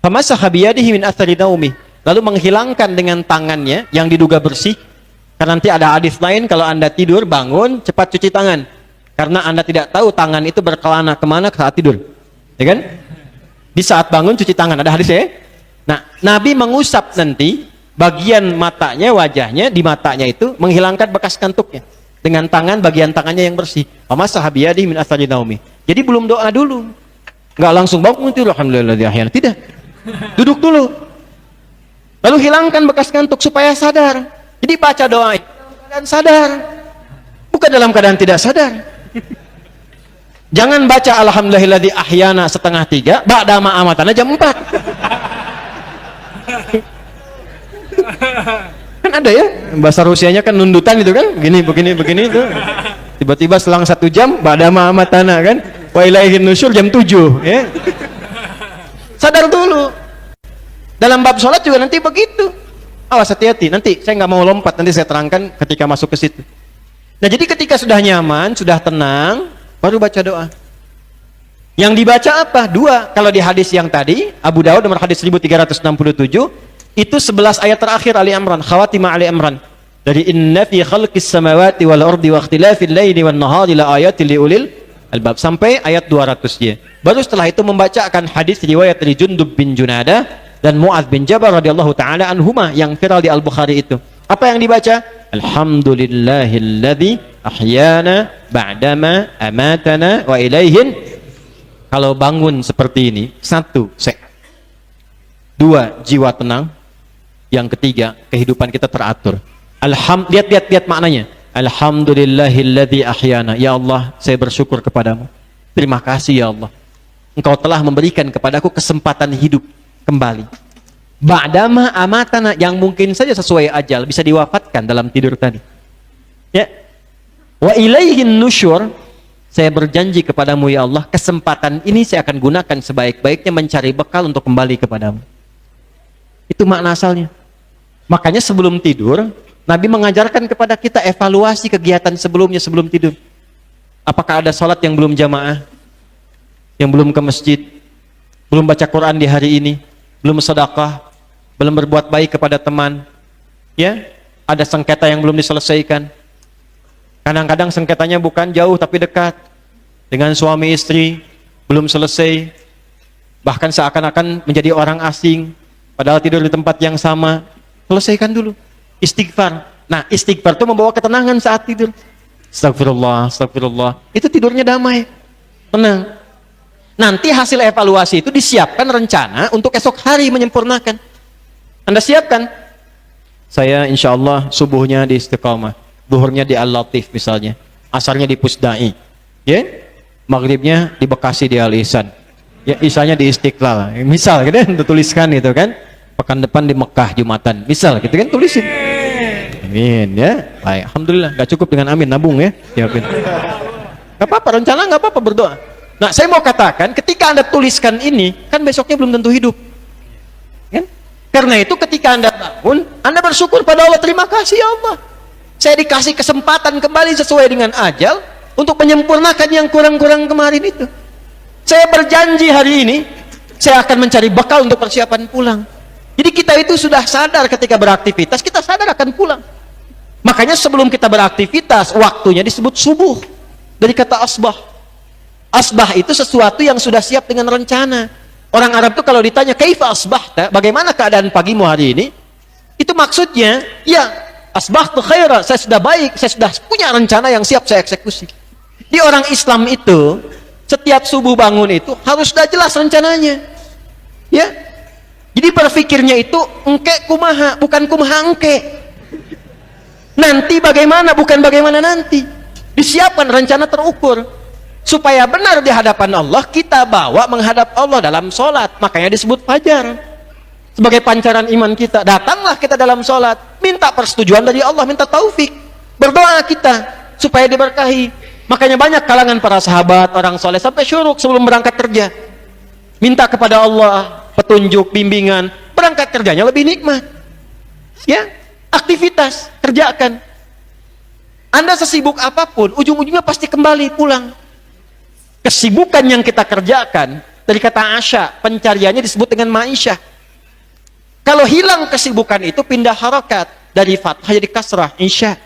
[SPEAKER 1] Famasaha biyadihi min athari naumi, lalu menghilangkan dengan tangannya yang diduga bersih. Karena nanti ada hadis lain, kalau Anda tidur bangun cepat cuci tangan, karena Anda tidak tahu tangan itu berkelana kemana saat tidur, ya kan? Di saat bangun cuci tangan, ada hadisnya ya? Nah, Nabi mengusap nanti bagian matanya, wajahnya, di matanya itu menghilangkan bekas kantuknya dengan tangan, bagian tangannya yang bersih. Famasaha biyadihi min athari naumi. Jadi belum doa dulu, nggak langsung bangun tidur, alhamdulillah ahyana, tidak. Duduk dulu, lalu hilangkan bekas kantuk supaya sadar. Jadi baca doa itu dalam keadaan sadar, bukan dalam keadaan tidak sadar. Jangan baca alhamdulillahilladzi ahyana setengah 3 ba'da ma amatana jam 4. Kan ada ya bahasa Rusianya kan nundutan gitu kan, begini itu. Tiba-tiba selang 1 jam ba'da ma amatana kan, wa ilaihin nusyur jam 7 ya. Sadar dulu. Dalam bab sholat juga nanti begitu. Awas, hati-hati, nanti saya nggak mau lompat, nanti saya terangkan ketika masuk ke situ. Nah, jadi ketika sudah nyaman, sudah tenang, baru baca doa. Yang dibaca apa? 2. Kalau di hadis yang tadi, Abu Dawud nomor hadis 1367, itu 11 ayat terakhir Ali Imran, khawatimah Ali Imran. Dari inna fi khalqis samawati wal ardi wa ikhtilafil laili wan nahari la ayatil liulil albab, sampai ayat 200-nya. Baru setelah itu membacakan hadis riwayat dari Jundub bin Junadah dan Mu'adz bin Jabal radhiyallahu taala anhuma yang viral di Al-Bukhari itu. Apa yang dibaca? Alhamdulillahilladzi ahyana ba'dama amatana wa ilaihin. Kalau bangun seperti ini, 1, sehat. 2, jiwa tenang. Yang ketiga, kehidupan kita teratur. Lihat maknanya. Alhamdulillahilladzi ahyana. Ya Allah, saya bersyukur kepadamu. Terima kasih ya Allah. Engkau telah memberikan kepadaku kesempatan hidup kembali. Ba'dama amatana, yang mungkin saja sesuai ajal bisa diwafatkan dalam tidur tadi. Ya. Wa ilaihin nusyur, saya berjanji kepadamu ya Allah, kesempatan ini saya akan gunakan sebaik-baiknya mencari bekal untuk kembali kepadamu. Itu makna asalnya. Makanya sebelum tidur, Nabi mengajarkan kepada kita evaluasi kegiatan sebelumnya sebelum tidur. Apakah ada sholat yang belum jamaah, yang belum ke masjid, belum baca Quran di hari ini, belum sedekah, belum berbuat baik kepada teman, ya, ada sengketa yang belum diselesaikan. Kadang-kadang sengketanya bukan jauh tapi dekat, dengan suami istri belum selesai, bahkan seakan-akan menjadi orang asing, padahal tidur di tempat yang sama. Selesaikan dulu. Istighfar. Nah, istighfar itu membawa ketenangan saat tidur. Astagfirullah, astagfirullah. Itu tidurnya damai, tenang. Nanti hasil evaluasi itu disiapkan rencana untuk esok hari menyempurnakan. Anda siapkan. Saya insya Allah subuhnya di Istiqamah, zuhurnya di Al-Latif misalnya, asarnya di Pusdai, ya, maghribnya di Bekasi di Al-Ihsan, ya, isanya di Istiqlal. Misal, gitu kan, tuliskan itu kan. Pekan depan di Mekah Jumatan, misal, gitu kan, tulisin. Amin, ya. Baik, alhamdulillah. Gak cukup dengan amin, nabung ya. Siapin. Gak apa-apa, rencana gak apa-apa, berdoa. Nah, saya mau katakan, ketika Anda tuliskan ini, kan besoknya belum tentu hidup. Kan? Karena itu ketika Anda bangun, Anda bersyukur pada Allah, terima kasih ya Allah. Saya dikasih kesempatan kembali sesuai dengan ajal untuk menyempurnakan yang kurang-kurang kemarin itu. Saya berjanji hari ini, saya akan mencari bekal untuk persiapan pulang. Jadi kita itu sudah sadar ketika beraktivitas, kita sadar akan pulang. Makanya sebelum kita beraktivitas, waktunya disebut subuh. Dari kata asbah. Asbah itu sesuatu yang sudah siap dengan rencana. Orang Arab itu kalau ditanya kaifa asbahta, bagaimana keadaan pagimu hari ini? Itu maksudnya, ya, asbahtu khaira, saya sudah baik, saya sudah punya rencana yang siap saya eksekusi. Di orang Islam itu, setiap subuh bangun itu harus sudah jelas rencananya. Ya. Jadi berpikirnya itu engke kumaha, bukan kumaha engke. Nanti bagaimana, bukan bagaimana nanti. Disiapkan rencana terukur. Supaya benar di hadapan Allah, kita bawa menghadap Allah dalam sholat. Makanya disebut fajar. Sebagai pancaran iman kita. Datanglah kita dalam sholat. Minta persetujuan dari Allah, minta taufik. Berdoa kita supaya diberkahi. Makanya banyak kalangan para sahabat, orang soleh sampai syuruk sebelum berangkat kerja. Minta kepada Allah petunjuk, bimbingan. Berangkat kerjanya lebih nikmat. Ya, aktivitas, kerjakan. Anda sesibuk apapun, ujung-ujungnya pasti kembali pulang. Kesibukan yang kita kerjakan Dari kata asya, pencariannya disebut dengan ma'isyah. Kalau hilang kesibukan itu pindah harakat dari fathah jadi kasrah, isya.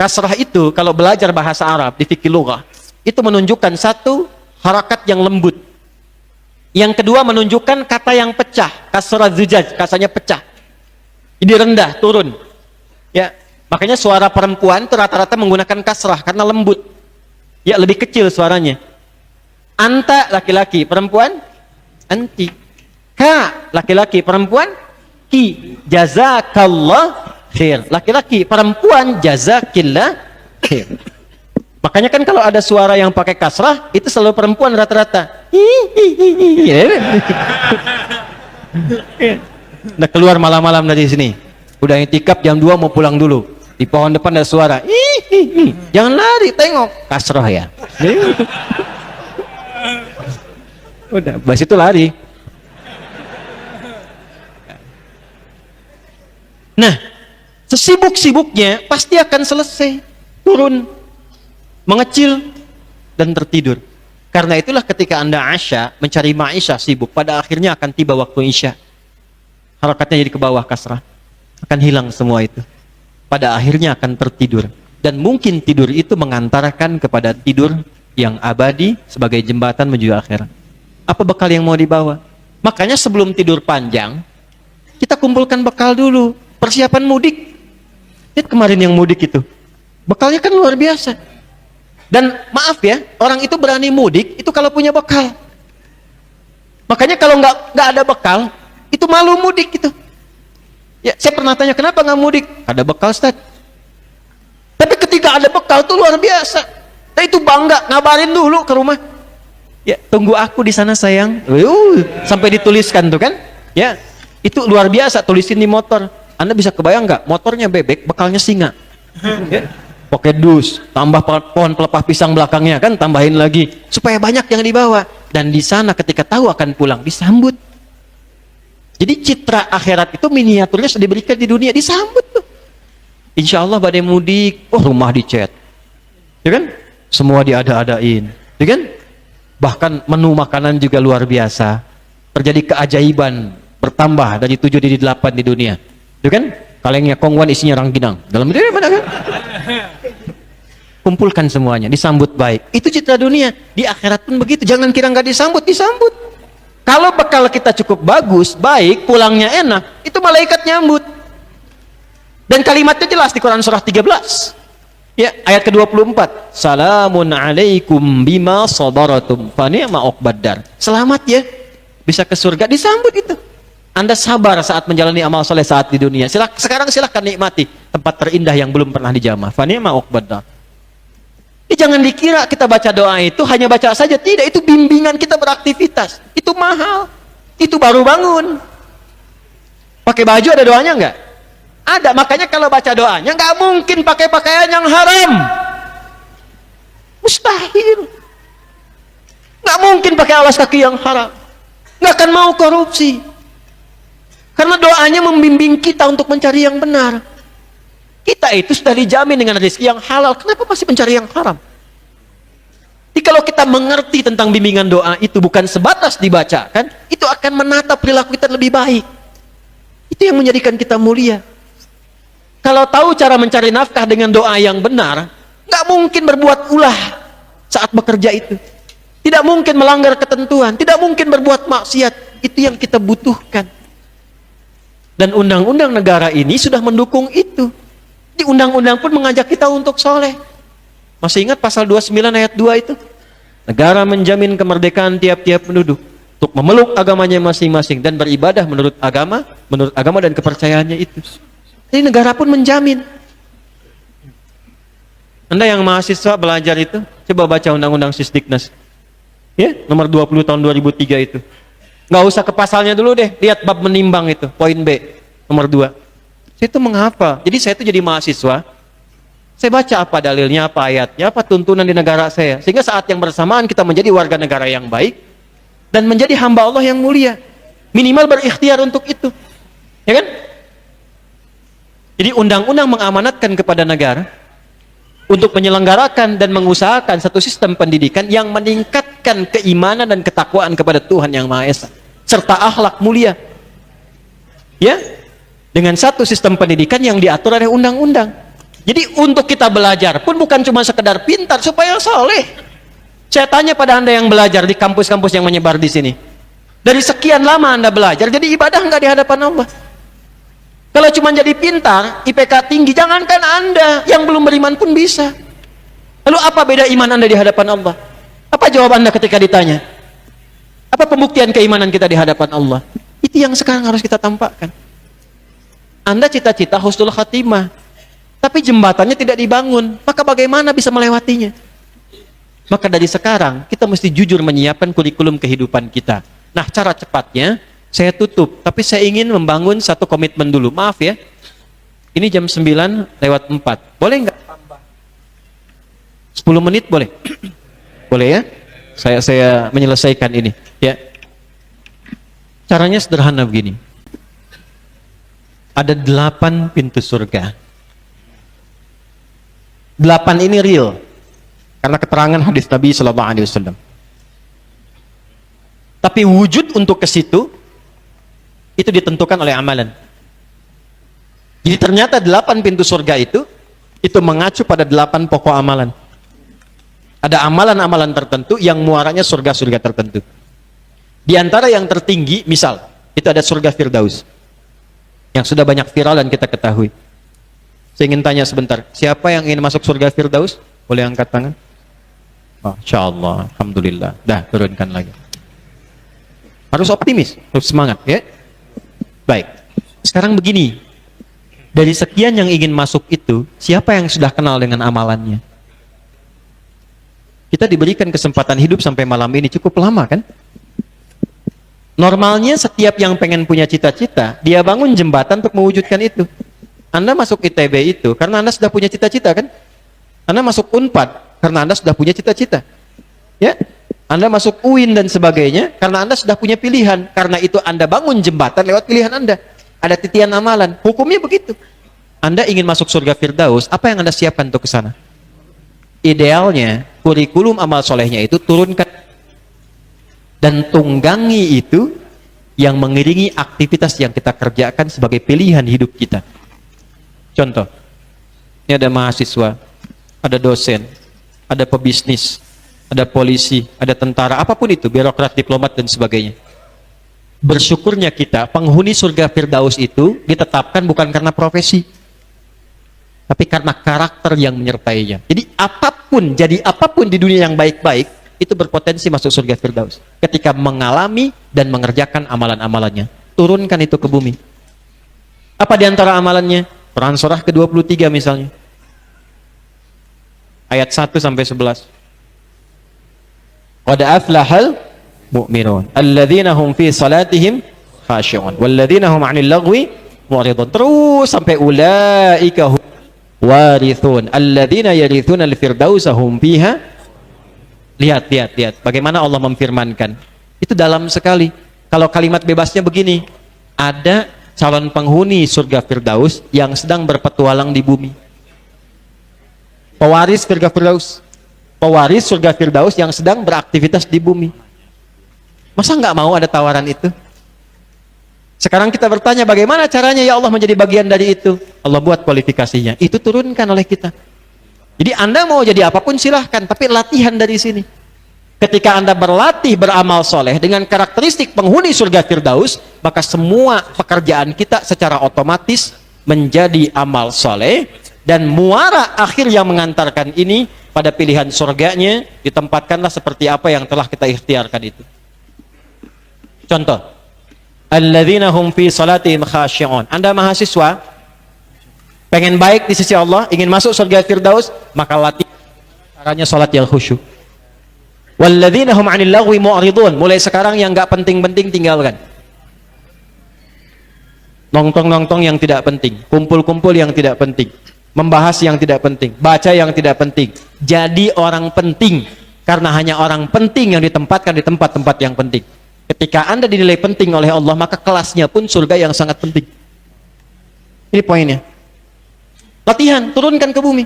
[SPEAKER 1] Kasrah itu kalau belajar bahasa Arab di fikih lughah itu menunjukkan satu, harakat yang lembut. Yang kedua menunjukkan kata yang pecah, kasrah zujaj, kasanya pecah. Jadi rendah, turun. Ya, makanya suara perempuan itu rata-rata menggunakan kasrah karena lembut. Ya, lebih kecil suaranya. Anta laki-laki, perempuan anti. Ka laki-laki, perempuan ki. Jazakallah khair. Laki-laki, perempuan jazakillah khair. Makanya kan kalau ada suara yang pakai kasrah itu selalu perempuan rata-rata. Nah, keluar malam-malam dari sini. Udah itikaf jam 2 mau pulang dulu. Di pohon depan ada suara. Jangan lari, tengok. Kasrah ya. Udah, bas itu lari. Nah, sesibuk-sibuknya pasti akan selesai. Turun, mengecil, dan tertidur. Karena itulah ketika Anda asya, mencari ma'isyah sibuk, pada akhirnya akan tiba waktu isya. Harakatnya jadi ke bawah kasrah. Akan hilang semua itu. Pada akhirnya akan tertidur. Dan mungkin tidur itu mengantarkan kepada tidur yang abadi sebagai jembatan menuju akhirat. Apa bekal yang mau dibawa? Makanya sebelum tidur panjang, kita kumpulkan bekal dulu. Persiapan mudik. Lihat kemarin yang mudik itu. Bekalnya kan luar biasa. Dan maaf ya, orang itu berani mudik itu kalau punya bekal. Makanya kalau nggak ada bekal, itu malu mudik gitu. Ya, saya pernah tanya kenapa nggak mudik? Ada bekal, Ustaz. Tapi ketika ada bekal tuh luar biasa. Nah itu bangga, ngabarin dulu ke rumah. Ya, tunggu aku di sana sayang. Sampai dituliskan tuh kan? Ya, itu luar biasa, tulisin di motor. Anda bisa kebayang nggak? Motornya bebek, bekalnya singa. Ya, pakai dus, tambah pohon pelepah pisang belakangnya kan, tambahin lagi supaya banyak yang dibawa. Dan di sana ketika tahu akan pulang disambut. Jadi citra akhirat itu miniaturnya sudah diberikan di dunia, disambut tuh. Insya Allah badai mudik, rumah dicat, ya kan? Semua diada-adain, ya kan? Bahkan menu makanan juga luar biasa. Terjadi keajaiban bertambah dari 7 jadi 8 di dunia, ya kan? Kalengnya kongwan isinya rangginang. Dalam itu mana kan? Kumpulkan semuanya, disambut baik. Itu citra dunia. Di akhirat pun begitu. Jangan kira nggak disambut, disambut. Kalau bekal kita cukup bagus, baik, pulangnya enak, itu malaikat nyambut. Dan kalimatnya jelas di Quran surah 13. Ya, ayat ke-24. Salamun alaikum bima sabaratum fa ni'ma uqbaddar. Selamat ya. Bisa ke surga, disambut itu. Anda sabar saat menjalani amal soleh saat di dunia. Sekarang silahkan nikmati tempat terindah yang belum pernah dijamah. Fa ni'ma uqbaddar. Jangan dikira kita baca doa itu hanya baca saja. Tidak, itu bimbingan kita beraktivitas. Itu mahal. Itu baru bangun. Pakai baju ada doanya enggak? Ada. Makanya kalau baca doanya enggak mungkin pakai pakaian yang haram. Mustahil. Enggak mungkin pakai alas kaki yang haram. Enggak akan mau korupsi. Karena doanya membimbing kita untuk mencari yang benar. Kita itu sudah dijamin dengan rezeki yang halal. Kenapa masih mencari yang haram? Jadi kalau kita mengerti tentang bimbingan doa itu bukan sebatas dibacakan, itu akan menata perilaku kita lebih baik. Itu yang menjadikan kita mulia. Kalau tahu cara mencari nafkah dengan doa yang benar, nggak mungkin berbuat ulah saat bekerja itu. Tidak mungkin melanggar ketentuan, tidak mungkin berbuat maksiat. Itu yang kita butuhkan. Dan undang-undang negara ini sudah mendukung itu. Di undang-undang pun mengajak kita untuk soleh. Masih ingat pasal 29 ayat 2 itu? Negara menjamin kemerdekaan tiap-tiap penduduk untuk memeluk agamanya masing-masing dan beribadah menurut agama dan kepercayaannya itu. Jadi negara pun menjamin. Anda yang mahasiswa belajar itu, coba baca undang-undang Sisdiknas. Ya, nomor 20 tahun 2003 itu. Nggak usah ke pasalnya dulu deh, lihat bab menimbang itu, poin B, nomor 2. Saya itu menghafal. Jadi saya itu jadi mahasiswa, saya baca apa dalilnya, apa ayatnya, apa tuntunan di negara saya. Sehingga saat yang bersamaan kita menjadi warga negara yang baik dan menjadi hamba Allah yang mulia. Minimal berikhtiar untuk itu. Ya kan? Jadi undang-undang mengamanatkan kepada negara untuk menyelenggarakan dan mengusahakan satu sistem pendidikan yang meningkat meningkatkan keimanan dan ketakwaan kepada Tuhan Yang Maha Esa serta akhlak mulia. Ya, dengan satu sistem pendidikan yang diatur oleh undang-undang. Jadi untuk kita belajar pun bukan cuma sekedar pintar supaya soleh. Saya tanya pada Anda yang belajar di kampus-kampus yang menyebar di sini, dari sekian lama Anda belajar, jadi ibadah nggak di hadapan Allah? Kalau cuma jadi pintar, IPK tinggi, jangankan Anda, yang belum beriman pun bisa. Lalu apa beda iman Anda di hadapan Allah? Apa jawab Anda ketika ditanya? Apa pembuktian keimanan kita di hadapan Allah? Itu yang sekarang harus kita tampakkan. Anda cita-cita husnul khatimah, tapi jembatannya tidak dibangun, maka bagaimana bisa melewatinya? Maka dari sekarang, kita mesti jujur menyiapkan kurikulum kehidupan kita. Nah, cara cepatnya, saya tutup, tapi saya ingin membangun satu komitmen dulu. Maaf ya, ini jam 9:04. Boleh nggak tambah 10 menit? Boleh? Boleh ya? Saya menyelesaikan ini. Ya. Caranya sederhana begini. Ada 8 pintu surga. 8 ini real. Karena keterangan hadis Nabi SAW. Tapi wujud untuk ke situ, itu ditentukan oleh amalan. Jadi ternyata 8 pintu surga itu mengacu pada 8 pokok amalan. Ada amalan-amalan tertentu yang muaranya surga-surga tertentu. Di antara yang tertinggi, misal, itu ada surga Firdaus. Yang sudah banyak viral dan kita ketahui. Saya ingin tanya sebentar, siapa yang ingin masuk surga Firdaus? Boleh angkat tangan? Masya Allah, Alhamdulillah. Dah, turunkan lagi. Harus optimis, harus semangat, ya. Baik, sekarang begini. Dari sekian yang ingin masuk itu, siapa yang sudah kenal dengan amalannya? Kita diberikan kesempatan hidup sampai malam ini cukup lama kan? Normalnya setiap yang pengen punya cita-cita, dia bangun jembatan untuk mewujudkan itu. Anda masuk ITB itu karena Anda sudah punya cita-cita kan? Anda masuk Unpad karena Anda sudah punya cita-cita. Ya? Anda masuk UIN dan sebagainya karena Anda sudah punya pilihan. Karena itu Anda bangun jembatan lewat pilihan Anda. Ada titian amalan. Hukumnya begitu. Anda ingin masuk surga Firdaus, apa yang Anda siapkan untuk ke sana? Idealnya, kurikulum amal solehnya itu turunkan dan tunggangi itu yang mengiringi aktivitas yang kita kerjakan sebagai pilihan hidup kita. Contoh, ini ada mahasiswa, ada dosen, ada pebisnis, ada polisi, ada tentara, apapun itu, birokrat, diplomat, dan sebagainya. Bersyukurnya kita, penghuni surga Firdaus itu ditetapkan bukan karena profesi, tapi karena karakter yang menyertainya. Jadi apapun di dunia yang baik-baik, itu berpotensi masuk surga Firdaus. Ketika mengalami dan mengerjakan amalan-amalannya. Turunkan itu ke bumi. Apa di antara amalannya? Quran surah ke-23 misalnya. Ayat 1-11. Qad aflahal mu'minun alladzina hum fi salatihim khashi'un walladzina hum 'anil lagwi mu'ridun. Terus sampai ulaika hum warithun alladzina yarithuna al-firdausa hum fiha. Lihat bagaimana Allah memfirmankan. Itu dalam sekali. Kalau kalimat bebasnya begini, ada calon penghuni surga Firdaus yang sedang berpetualang di bumi. Pewaris surga Firdaus yang sedang beraktivitas di bumi. Masa nggak mau ada tawaran itu? Sekarang kita bertanya, bagaimana caranya ya Allah menjadi bagian dari itu? Allah buat kualifikasinya. Itu turunkan oleh kita. Jadi Anda mau jadi apapun silahkan, tapi latihan dari sini. Ketika Anda berlatih beramal soleh dengan karakteristik penghuni surga Firdaus, maka semua pekerjaan kita secara otomatis menjadi amal soleh, dan muara akhir yang mengantarkan ini pada pilihan surganya ditempatkanlah seperti apa yang telah kita ikhtiarkan itu. Contoh, alladzina hum fi salatihim khashi'un. Anda mahasiswa pengen baik di sisi Allah, ingin masuk surga Firdaus, maka latih caranya salat yang khusyuk. Walladzina hum 'anil lagwi mu'ridun. Mulai sekarang yang enggak penting-penting tinggalkan. Nongkrong-nongkrong yang tidak penting, kumpul-kumpul yang tidak penting, membahas yang tidak penting, baca yang tidak penting. Jadi orang penting, karena hanya orang penting yang ditempatkan di tempat-tempat yang penting. Ketika Anda dinilai penting oleh Allah, maka kelasnya pun surga yang sangat penting. Ini poinnya. Latihan, turunkan ke bumi.